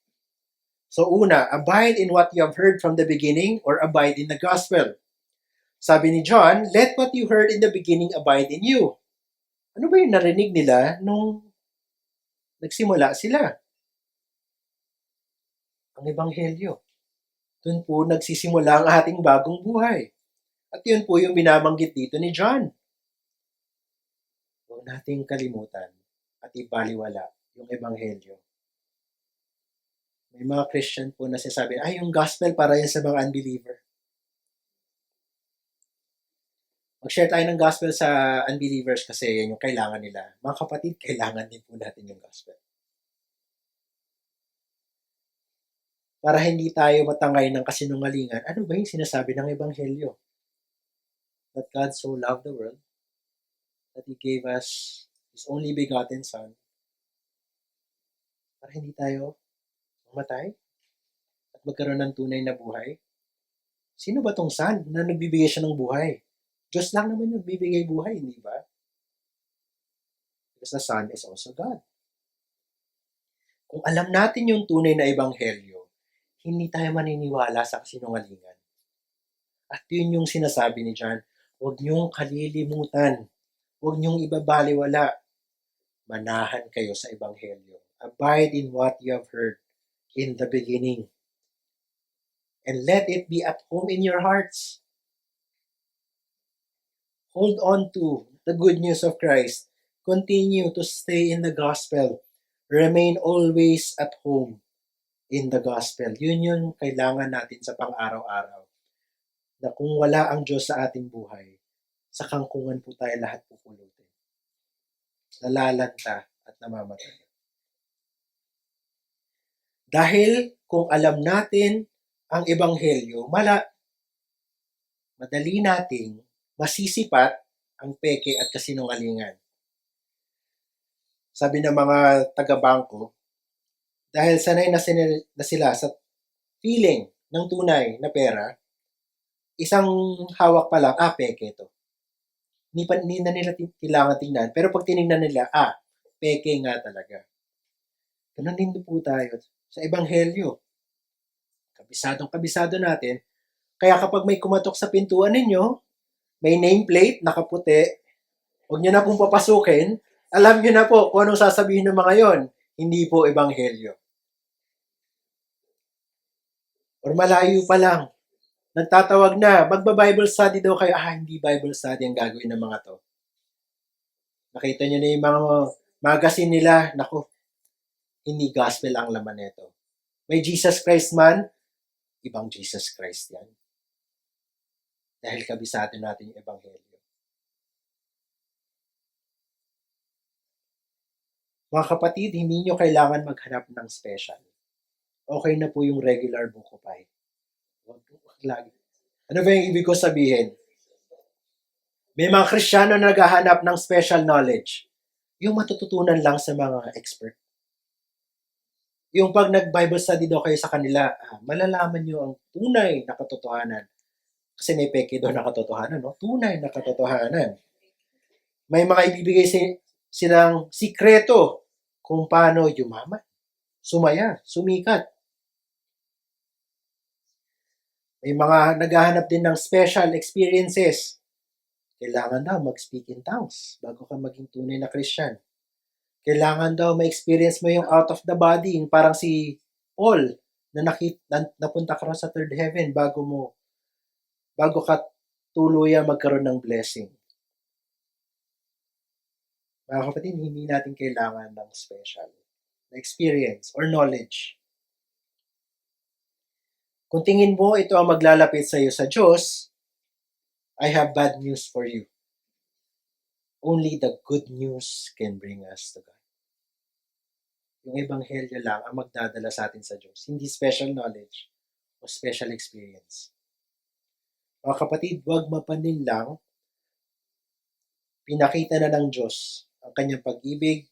So una, abide in what you have heard from the beginning or abide in the gospel. Sabi ni John, let what you heard in the beginning abide in you. Ano ba yung narinig nila nung nagsimula sila? Ang Ebanghelyo. Doon po nagsisimula ang ating bagong buhay. At yun po yung binabanggit dito ni John. Huwag nating kalimutan at ibaliwala yung Ebanghelyo. May mga Christian po na sinasabi, yung gospel para yan sa mga unbeliever. Mag-share tayo ng gospel sa unbelievers kasi yan yung kailangan nila. Mga kapatid, kailangan din po natin yung gospel. Para hindi tayo matangay ng kasinungalingan, ano ba yung sinasabi ng Ebanghelyo? That God so loved the world that He gave us His only begotten Son para hindi tayo mamatay at magkaroon ng tunay na buhay. Sino ba tong Son na nagbibigay siya ng buhay? Diyos lang naman yung bibigay buhay, hindi ba? Because the Son is also God. Kung alam natin yung tunay na Ebanghelyo, hindi tayo maniniwala sa kasinungalingan. At yun yung sinasabi ni John, huwag niyong kalilimutan, huwag niyong ibabaliwala. Manahan kayo sa Ebanghelyo. Abide in what you have heard in the beginning. And let it be at home in your hearts. Hold on to the good news of Christ. Continue to stay in the gospel. Remain always at home in the gospel. Yun yung kailangan natin sa pang-araw-araw. Na kung wala ang Diyos sa ating buhay, sa kangkungan po tayo lahat pupulutin. Nalalanta at namamatay. Dahil kung alam natin ang Ebanghelyo, madali nating masisipat ang peke at kasinungalingan. Sabi ng mga taga-bangko, dahil sanay na sila sa feeling ng tunay na pera, isang hawak pa lang, peke ito. Hindi na nila kailangan tingnan. Pero pag tinignan nila, peke nga talaga. Ganun din po tayo sa Ebanghelyo. Kabisado natin. Kaya kapag may kumatok sa pintuan ninyo, may nameplate, nakaputi, huwag nyo na pong papasukin, alam nyo na po kung anong sasabihin ng mga yon. Hindi po Ebanghelyo. Or malayo pa lang, nagtatawag na, magba-Bible study daw kayo. Hindi Bible study ang gagawin ng mga to. Nakita nyo na yung mga magazine nila, naku, hindi gospel ang laman nito. May Jesus Christ man, ibang Jesus Christ yan. Dahil kabisado natin yung Ebanghelyo. Mga kapatid, hindi nyo kailangan maghanap ng special. Okay na po yung regular buko pie. Wag lagi. Ano ba yung ibig ko sabihin? May mga Kristiyano na naghahanap ng special knowledge. Yung matututunan lang sa mga expert. Yung pag nag-Bible study daw kayo sa kanila, malalaman nyo ang tunay na katotohanan. Kasi may peke doon na katotohanan, no? Tunay na katotohanan. May mga ibibigay silang sikreto kung paano yumaman, sumaya, sumikat. May mga naghahanap din ng special experiences. Kailangan daw mag-speak in tongues bago ka maging tunay na Christian. Kailangan daw ma-experience mo yung out of the body, yung parang si Paul na napunta ka sa third heaven bago ka tuluyan magkaroon ng blessing. Mga kapatid, hindi natin kailangan ng special na experience or knowledge. Kung tingin mo ito ang maglalapit sa iyo sa Diyos, I have bad news for you. Only the good news can bring us to God. Yung ebanghelyo lang ang magdadala sa atin sa Diyos. Hindi special knowledge o special experience. Mga kapatid, huwag mapanin lang, pinakita na ng Diyos ang kanyang pag-ibig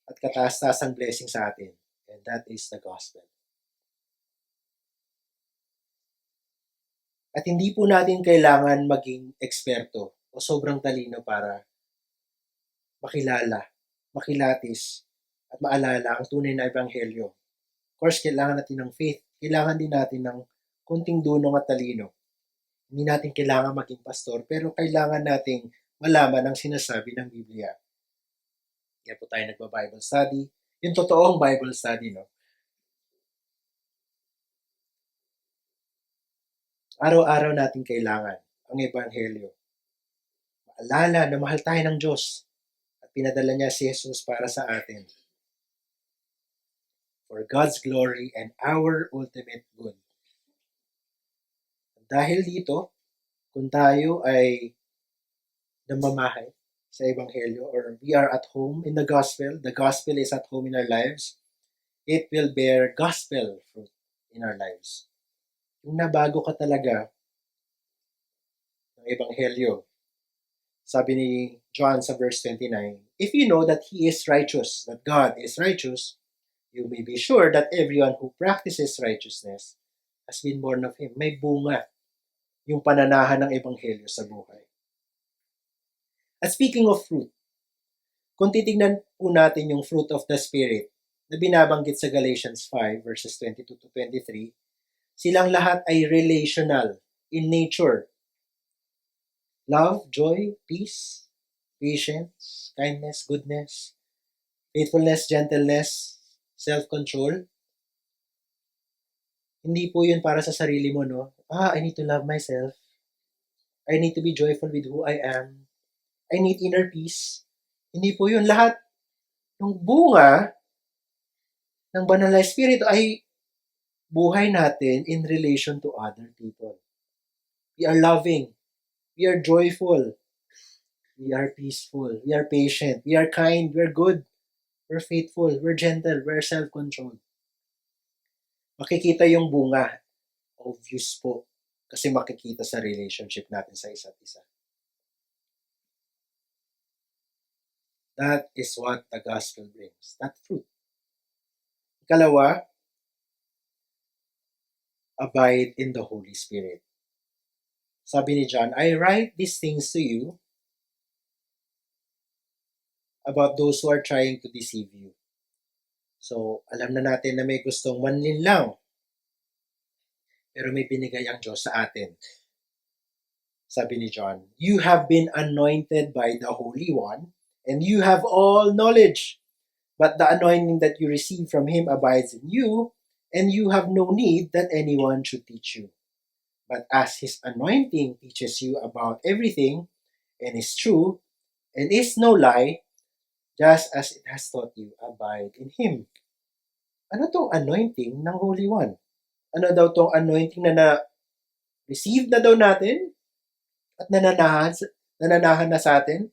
at kataas-taasang blessing sa atin. And that is the gospel. At hindi po natin kailangan maging eksperto o sobrang talino para makilala, makilatis, at maalala ang tunay na ebanghelyo. Of course, kailangan natin ng faith. Kailangan din natin ng kunting dunong at talino. Hindi natin kailangan maging pastor, pero kailangan nating malaman ang sinasabi ng Biblia. Kaya po tayo nagba-Bible study. Yung totoong Bible study, no? Araw-araw natin kailangan ang ebanghelyo. Maalala na mahal tayo ng Diyos at pinadala niya si Jesus para sa atin. For God's glory and our ultimate good. Dahil dito, kung tayo ay namamahay sa ebanghelyo or we are at home in the gospel is at home in our lives, it will bear gospel fruit in our lives. Kung nabago ka talaga ng ebanghelyo, sabi ni John sa verse 29, if you know that He is righteous, that God is righteous, you may be sure that everyone who practices righteousness has been born of Him. May bunga yung pananahan ng ebanghelyo sa buhay. At speaking of fruit, kung titignan po natin yung fruit of the Spirit na binabanggit sa Galatians 5 verses 22 to 23, silang lahat ay relational in nature. Love, joy, peace, patience, kindness, goodness, faithfulness, gentleness, self-control. Hindi po yun para sa sarili mo, no? I need to love myself. I need to be joyful with who I am. I need inner peace. Hindi po yun. Lahat ng bunga ng banal na espiritu ay buhay natin in relation to other people. We are loving. We are joyful. We are peaceful. We are patient. We are kind. We are good. We're faithful. We're gentle. We're self-controlled. Makikita yung bunga. Obvious po. Kasi makikita sa relationship natin sa isa't isa. That is what the gospel brings. That fruit. Ikalawa, abide in the Holy Spirit. Sabi ni John, I write these things to you about those who are trying to deceive you. So, alam na natin na may gustong manlinlang. Pero may binigay ang Diyos sa atin. Sabi ni John, you have been anointed by the Holy One, and you have all knowledge. But the anointing that you receive from Him abides in you, and you have no need that anyone should teach you. But as His anointing teaches you about everything, and is true, and is no lie, just as it has taught you, abide in Him. Ano tong anointing ng Holy One? Ano daw tong anointing na na-receive na daw natin at nananahan na sa atin?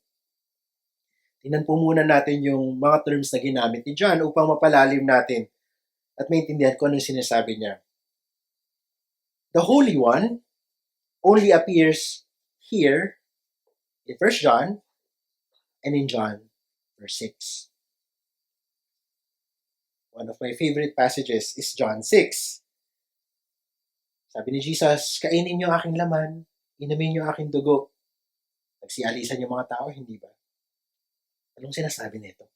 Tingnan po muna natin yung mga terms na ginamit ni John upang mapalalim natin at maintindihan kung ano yung sinasabi niya. The Holy One only appears here in 1 John and in John verse 6. One of my favorite passages is John 6. Sabi ni Jesus, kainin niyo aking laman, inumin niyo aking dugo. Nagsialisan yung mga tao, hindi ba? Anong sinasabi nito?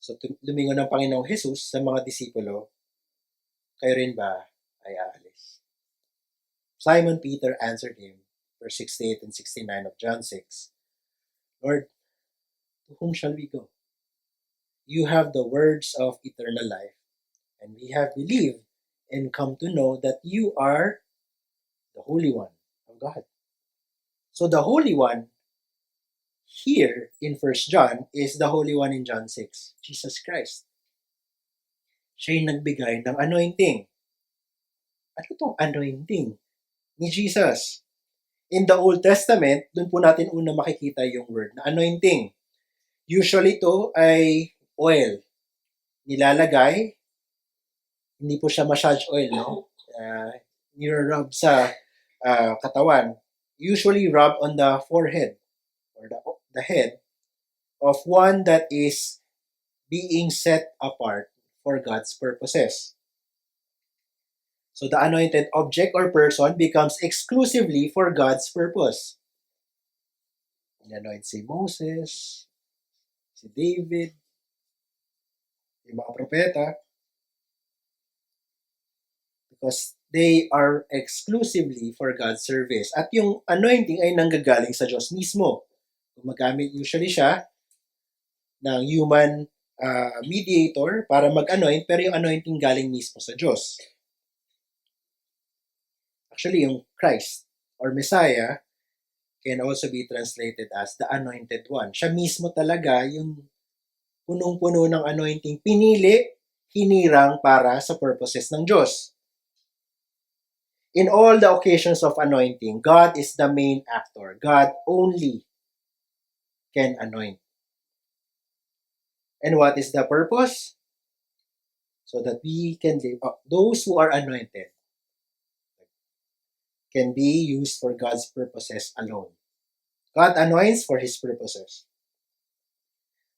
So, lumingon ng Panginoong Jesus sa mga disipulo, kayo rin ba ay aalis? Simon Peter answered him, verse 68 and 69 of John 6, Lord, to whom shall we go? You have the words of eternal life, and we have believed and come to know that you are the Holy One of God. So the Holy One here in 1 John is the Holy One in John 6, Jesus Christ. Siya yung nagbigay ng anointing. Ano itong anointing ni Jesus? In the Old Testament, dun po natin una makikita yung word na anointing. Usually to ay oil. Nilalagay, hindi po siya massage oil, no? Nirarub sa katawan. Usually rub on the forehead or the head of one that is being set apart for God's purposes. So the anointed object or person becomes exclusively for God's purpose. Anoint si Moses, si David, yung mga propeta, because they are exclusively for God's service. At yung anointing ay nanggagaling sa Diyos mismo. Gumagamit usually siya ng human mediator para mag-anoint, pero yung anointing galing mismo sa Diyos. Actually, yung Christ or Messiah can also be translated as the anointed one. Siya mismo talaga yung punong-puno ng anointing, pinili, hinirang para sa purposes ng Diyos. In all the occasions of anointing, God is the main actor. God only can anoint. And what is the purpose? So that we can live, those who are anointed can be used for God's purposes alone. God anoints for His purposes.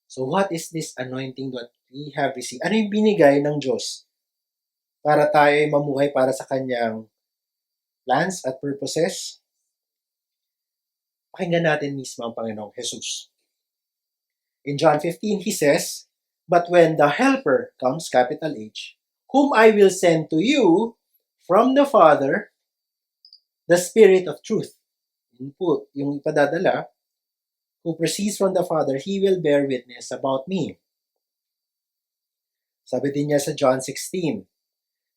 So what is this anointing that we have received? Ano yung binigay ng Diyos para tayo ay mamuhay para sa Kanyang plans at purposes? Pakinggan natin mismo ang Panginoong Jesus. In John 15, He says, "But when the Helper comes, capital H, whom I will send to you from the Father, the Spirit of truth," yun po, yung ipadadala, "who proceeds from the Father, He will bear witness about me." Sabi din niya sa John 16,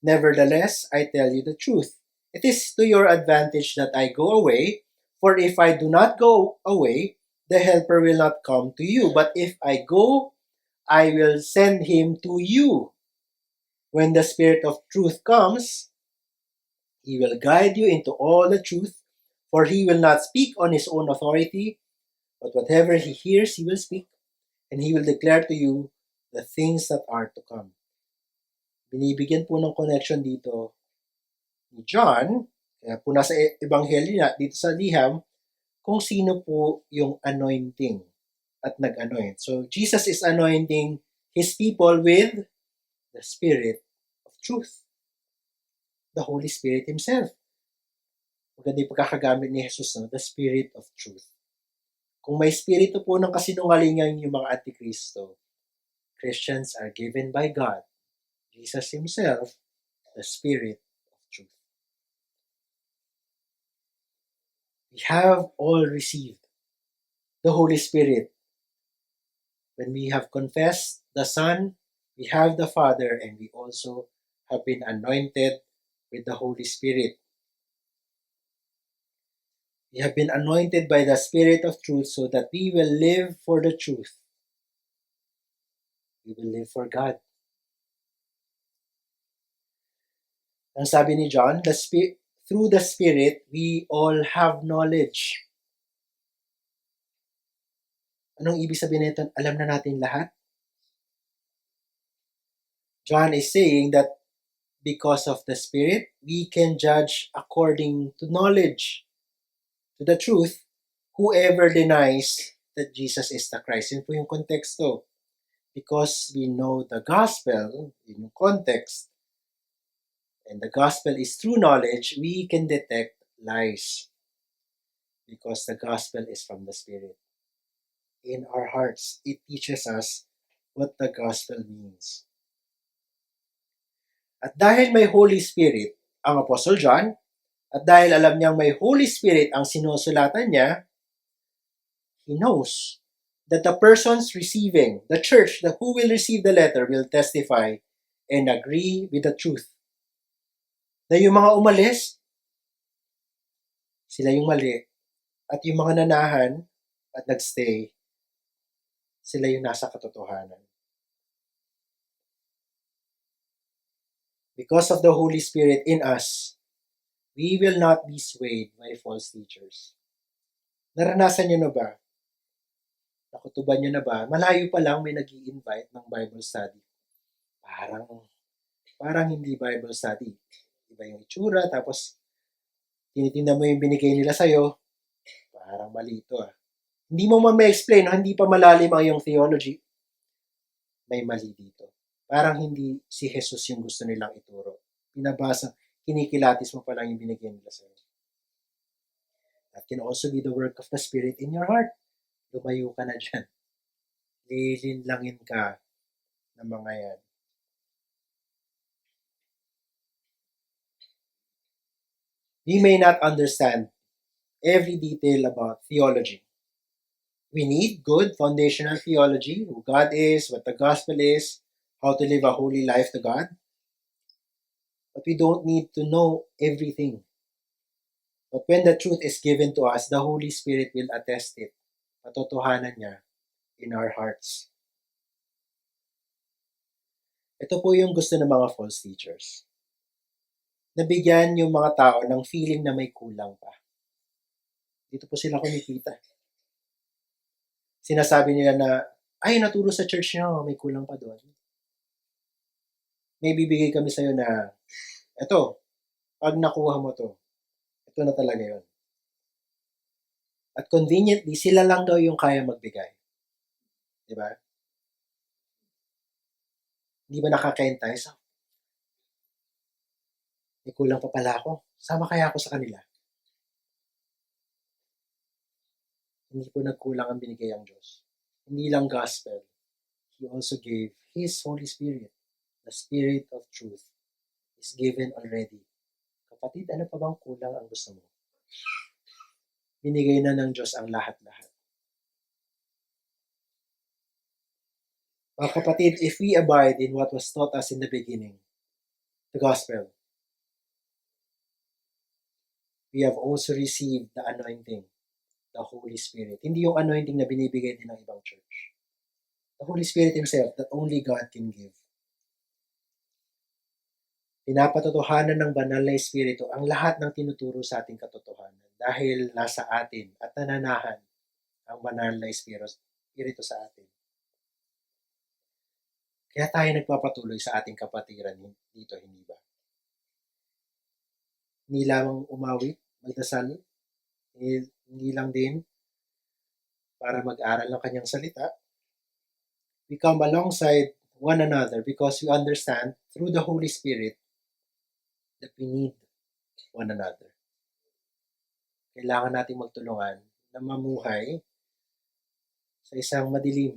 "Nevertheless, I tell you the truth. It is to your advantage that I go away, for if I do not go away, the Helper will not come to you. But if I go, I will send Him to you. When the Spirit of truth comes, He will guide you into all the truth, for He will not speak on His own authority, but whatever He hears, He will speak, and He will declare to you the things that are to come." Binibigyan po ng connection dito ni John, kaya po nasa Ebanghelyo na, dito sa liham, kung sino po yung anointing at nag-anoint. So, Jesus is anointing His people with the Spirit of truth. The Holy Spirit Himself. Maganda yung pagkakagamit ni Jesus, no? The Spirit of truth. Kung may spirito po ng kasinungalingan yung mga antikristo, Christians are given by God, Jesus Himself, the Spirit of truth. We have all received the Holy Spirit. When we have confessed the Son, we have the Father, and we also have been anointed with the Holy Spirit. We have been anointed by the Spirit of truth so that we will live for the truth. We will live for God. Ang sabi ni John, through the Spirit, we all have knowledge. Anong ibig sabihin nito? Alam na natin lahat? John is saying that because of the Spirit, we can judge according to knowledge, to the truth, whoever denies that Jesus is the Christ. Yun po yung konteksto. Because we know the gospel, in yung context, and the gospel is true knowledge, we can detect lies. Because the gospel is from the Spirit. In our hearts, it teaches us what the gospel means. At dahil may Holy Spirit ang Apostle John, at dahil alam niyang may Holy Spirit ang sinusulatan niya, he knows that the persons receiving, the church, who will receive the letter will testify and agree with the truth. Na yung mga umalis, sila yung mali. At yung mga nanahan at nagstay, sila yung nasa katotohanan. Because of the Holy Spirit in us, We will not be swayed by false teachers. Naranasan nyo na ba? Nakutuban nyo na ba? Malayo pa lang may nag-i-invite ng Bible study. Parang hindi Bible study. Iba yung itsura, tapos tinitingnan mo yung binigay nila sa'yo, parang mali ito ah. Hindi mo man ma-explain, hindi pa malalim ang iyong theology, may mali dito. Parang hindi si Jesus yung gusto nilang ituro. Pinabasa, kinikilatis mo pa lang yung binigay nila sa'yo. That can also be the work of the Spirit in your heart. Lumayo ka na dyan. Lilinlangin ka ng mga yan. We may not understand every detail about theology. We need good foundational theology, who God is, what the gospel is, how to live a holy life to God. But we don't need to know everything. But when the truth is given to us, the Holy Spirit will attest it. Katotohanan niya in our hearts. Ito po yung gusto ng mga false teachers. Nabigyan yung mga tao ng feeling na may kulang pa. Dito po sila kumikita. Sinasabi nila na, ay, naturo sa church niyo, may kulang pa doon. May bibigay kami sa'yo na, eto, pag nakuha mo to, ito na talaga yon. At conveniently, sila lang daw yung kaya magbigay. Diba? Hindi ba nakakain tayo sa may kulang pa pala ako. Sama kaya ako sa kanila. Hindi po nagkulang ang binigay ang Diyos. Hindi lang gospel. He also gave His Holy Spirit. The Spirit of truth is given already. Kapatid, ano pa bang kulang ang gusto mo? Binigay na ng Diyos ang lahat-lahat. Mga kapatid, if we abide in what was taught us in the beginning, the gospel, we have also received the anointing, the Holy Spirit. Hindi yung anointing na binibigay din ng ibang church. The Holy Spirit Himself that only God can give. Pinapatotohanan ng banal na Espiritu ang lahat ng tinuturo sa ating katotohanan dahil nasa atin at nananahan ang banal na Espiritu sa atin. Kaya tayo nagpapatuloy sa ating kapatiran dito, hindi ba? Hindi lamang umawit, magdasal, hindi lang din para mag-aral ng kanyang salita. We come alongside one another because we understand through the Holy Spirit that we need one another. Kailangan nating magtulungan na mamuhay sa isang madilim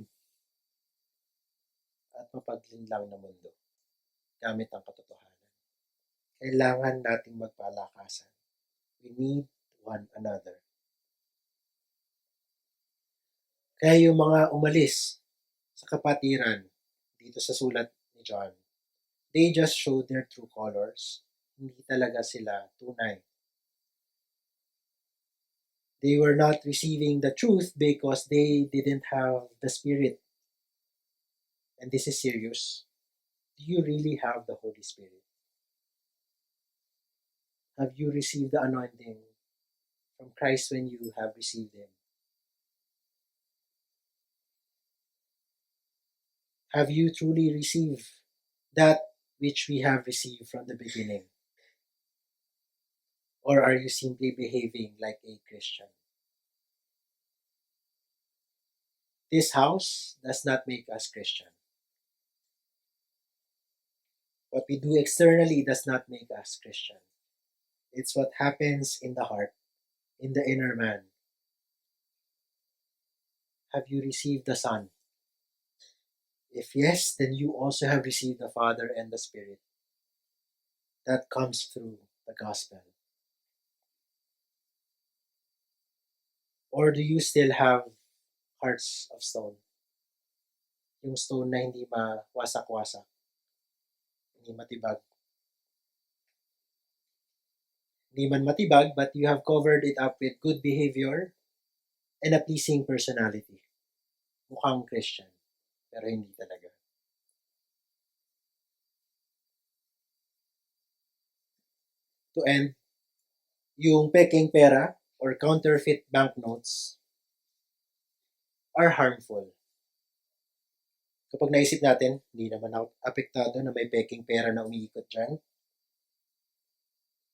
at mapaglinlang na mundo gamit ang katotohanan. Kailangan nating magpalakasan. We need one another. Kaya yung mga umalis sa kapatiran dito sa sulat ni John, they just showed their true colors. Hindi talaga sila tunay. They were not receiving the truth because they didn't have the Spirit. And this is serious. Do you really have the Holy Spirit? Have you received the anointing from Christ when you have received Him? Have you truly received that which we have received from the beginning? Or are you simply behaving like a Christian? This house does not make us Christian. What we do externally does not make us Christian. It's what happens in the heart, in the inner man. Have you received the Son? If yes, then you also have received the Father and the Spirit. That comes through the gospel. Or do you still have hearts of stone? Yung stone na hindi mawasak-wasak, hindi matibag. Hindi man matibag, but you have covered it up with good behavior and a pleasing personality. Mukhang Christian, pero hindi talaga. To end, yung pekeng pera or counterfeit banknotes are harmful. Kapag naisip natin, hindi naman ako apektado na may pekeng pera na umiikot dyan.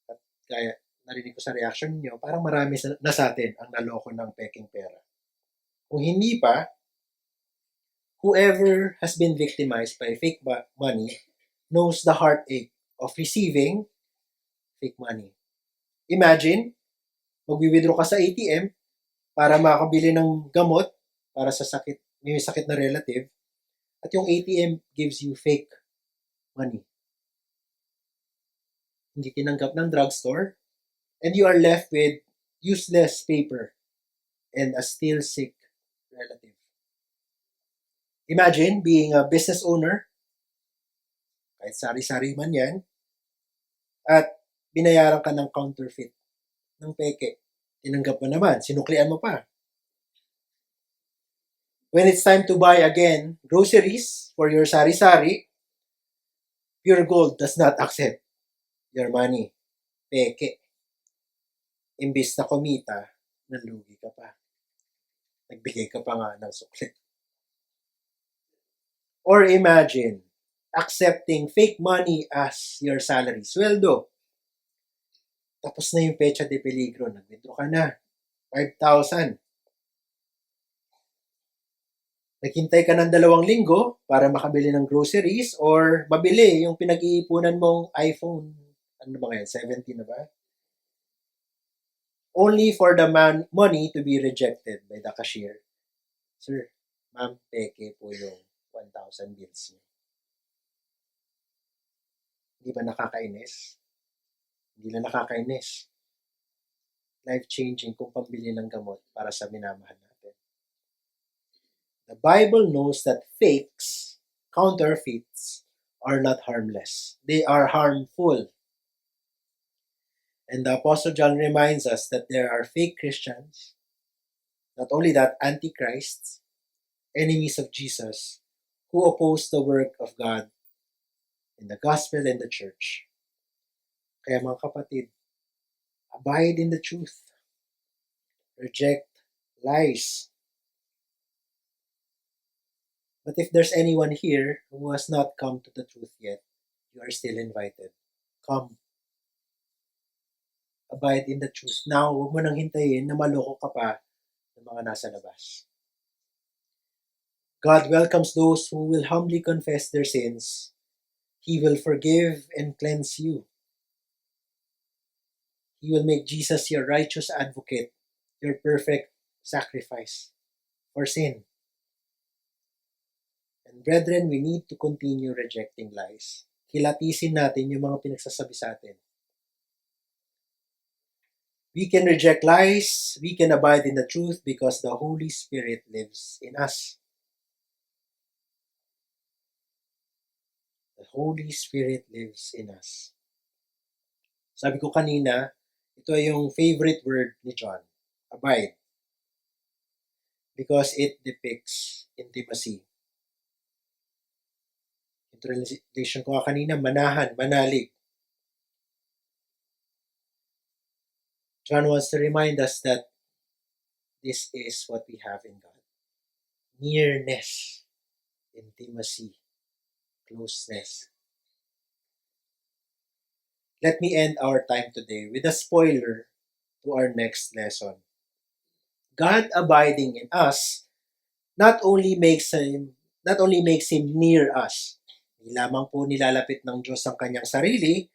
At kaya narinig ko sa reaction niyo, parang marami na sa atin ang naloko ng pekeng pera. Kung hindi pa, whoever has been victimized by fake money knows the heartache of receiving fake money. Imagine, magwi-withdraw ka sa ATM para makabili ng gamot para sa sakit, may sakit na relative, at yung ATM gives you fake money. Hindi tinanggap ng drugstore, and you are left with useless paper and a still sick relative. Imagine being a business owner, kahit sari-sari man yan, at binayaran ka ng counterfeit, ng peke. Tinanggap mo naman, sinuklian mo pa. When it's time to buy again groceries for your sari-sari, Pure Gold does not accept your money. Peke. Imbis na kumita, nalugi ka pa. Nagbigay ka pa nga ng sukli. Or imagine accepting fake money as your salary. Sweldo. Tapos na yung pecha de peligro. Nag-withdraw ka na. 5,000. Naghintay ka ng 2 linggo para makabili ng groceries or mabili yung pinag-iipunan mong iPhone. Ano ba ngayon? 17 na ba? Only for the money to be rejected by the cashier. Sir, ma'am, peke po yung 1,000 bills niyo. Hindi ba nakakainis? Hindi na nakakainis. Life-changing kung pambili ng gamot para sa minamahal natin. The Bible knows that fakes, counterfeits, are not harmless. They are harmful. And the Apostle John reminds us that there are fake Christians, not only that, antichrists, enemies of Jesus, who oppose the work of God in the gospel and the church. Kaya mga kapatid, abide in the truth. Reject lies. But if there's anyone here who has not come to the truth yet, you are still invited. Come. Abide in the truth. Now, huwag mo nang hintayin na maloko ka pa ng mga nasa labas. God welcomes those who will humbly confess their sins. He will forgive and cleanse you. He will make Jesus your righteous advocate, your perfect sacrifice for sin. And brethren, we need to continue rejecting lies. Kilatisin natin yung mga pinagsasabi sa atin. We can reject lies, we can abide in the truth because the Holy Spirit lives in us. The Holy Spirit lives in us. Sabi ko kanina, ito ay yung favorite word ni John, abide. Because it depicts intimacy. Yung translation ko kanina, manahan, manalig. John wants to remind us that this is what we have in God. Nearness, intimacy, closeness. Let me end our time today with a spoiler to our next lesson. God abiding in us not only makes him near us. Hindi lamang po nilalapit ng Diyos ang kanyang sarili.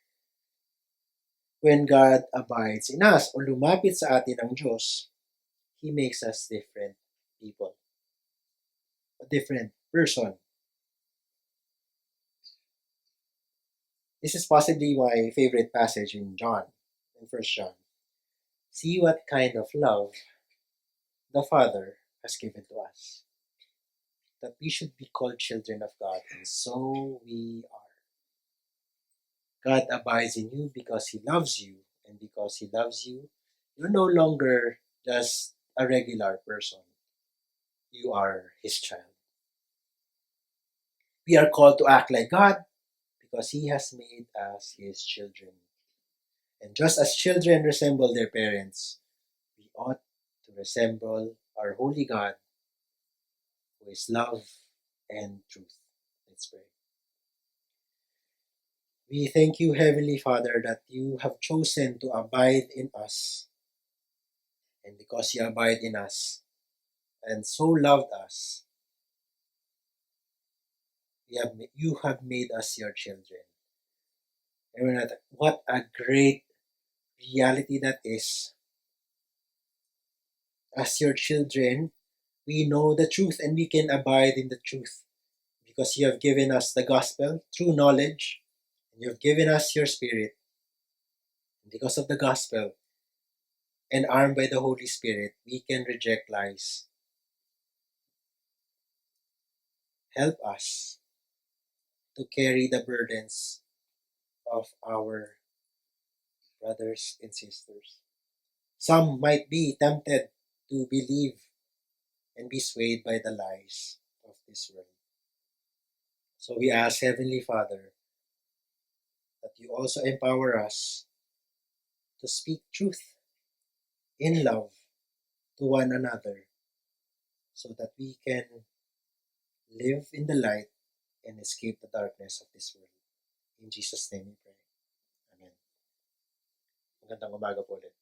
When God abides in us o lumapit sa atin ang Diyos, He makes us different people. A different person. This is possibly my favorite passage in John, in 1 John. See what kind of love the Father has given to us, that we should be called children of God, and so we are. God abides in you because He loves you, and because He loves you, you're no longer just a regular person. You are His child. We are called to act like God because He has made us His children. And just as children resemble their parents, we ought to resemble our holy God, who is love and truth. Let's pray. We thank you, Heavenly Father, that you have chosen to abide in us. And because you abide in us and so loved us, you have made us your children. And what a great reality that is. As your children, we know the truth and we can abide in the truth because you have given us the gospel through knowledge and you have given us your spirit. And because of the gospel and armed by the Holy Spirit, we can reject lies. Help us to carry the burdens of our brothers and sisters. Some might be tempted to believe and be swayed by the lies of this world. So we ask, Heavenly Father, that you also empower us to speak truth in love to one another so that we can live in the light and escape the darkness of this world. In Jesus' name we pray. Amen. Magandang umaga po ulit.